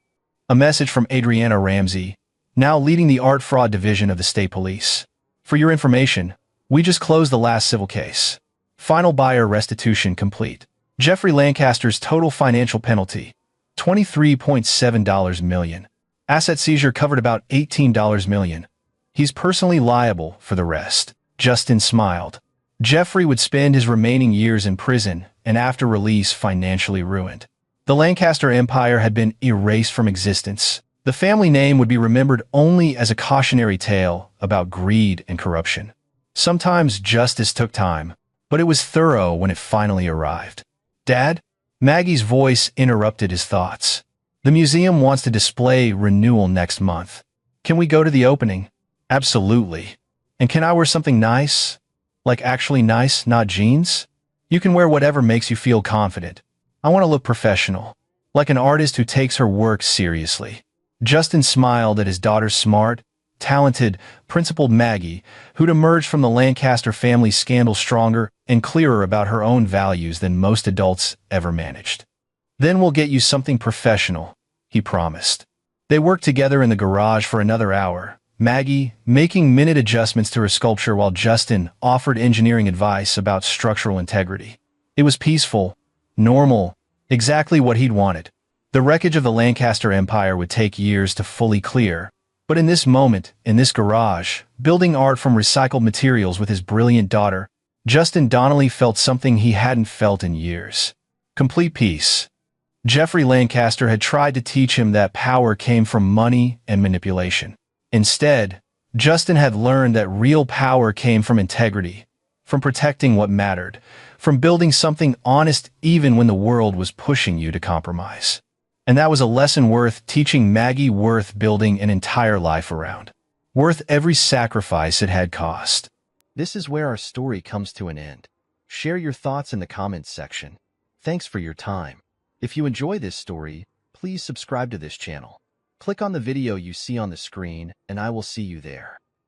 A message from Adriana Ramsey, now leading the art fraud division of the state police. For your information, we just closed the last civil case. Final buyer restitution complete. Jeffrey Lancaster's total financial penalty, $23.7 million. Asset seizure covered about $18 million. He's personally liable for the rest. Justin smiled. Jeffrey would spend his remaining years in prison and after release financially ruined. The Lancaster empire had been erased from existence. The family name would be remembered only as a cautionary tale about greed and corruption. Sometimes justice took time, but it was thorough when it finally arrived. Dad? Maggie's voice interrupted his thoughts. The museum wants to display renewal next month. Can we go to the opening? Absolutely. And can I wear something nice? Like actually nice, not jeans? You can wear whatever makes you feel confident. I want to look professional, like an artist who takes her work seriously. Justin smiled at his daughter's smart, talented, principled Maggie, who'd emerged from the Lancaster family scandal stronger and clearer about her own values than most adults ever managed. Then we'll get you something professional, he promised. They worked together in the garage for another hour, Maggie making minute adjustments to her sculpture while Justin offered engineering advice about structural integrity. It was peaceful, normal, exactly what he'd wanted. The wreckage of the Lancaster Empire would take years to fully clear, but in this moment, in this garage, building art from recycled materials with his brilliant daughter, Justin Donnelly felt something he hadn't felt in years. Complete peace. Jeffrey Lancaster had tried to teach him that power came from money and manipulation. Instead, Justin had learned that real power came from integrity, from protecting what mattered, from building something honest even when the world was pushing you to compromise. And that was a lesson worth teaching Maggie, worth building an entire life around. Worth every sacrifice it had cost. This is where our story comes to an end. Share your thoughts in the comments section. Thanks for your time. If you enjoy this story, please subscribe to this channel. Click on the video you see on the screen, and I will see you there.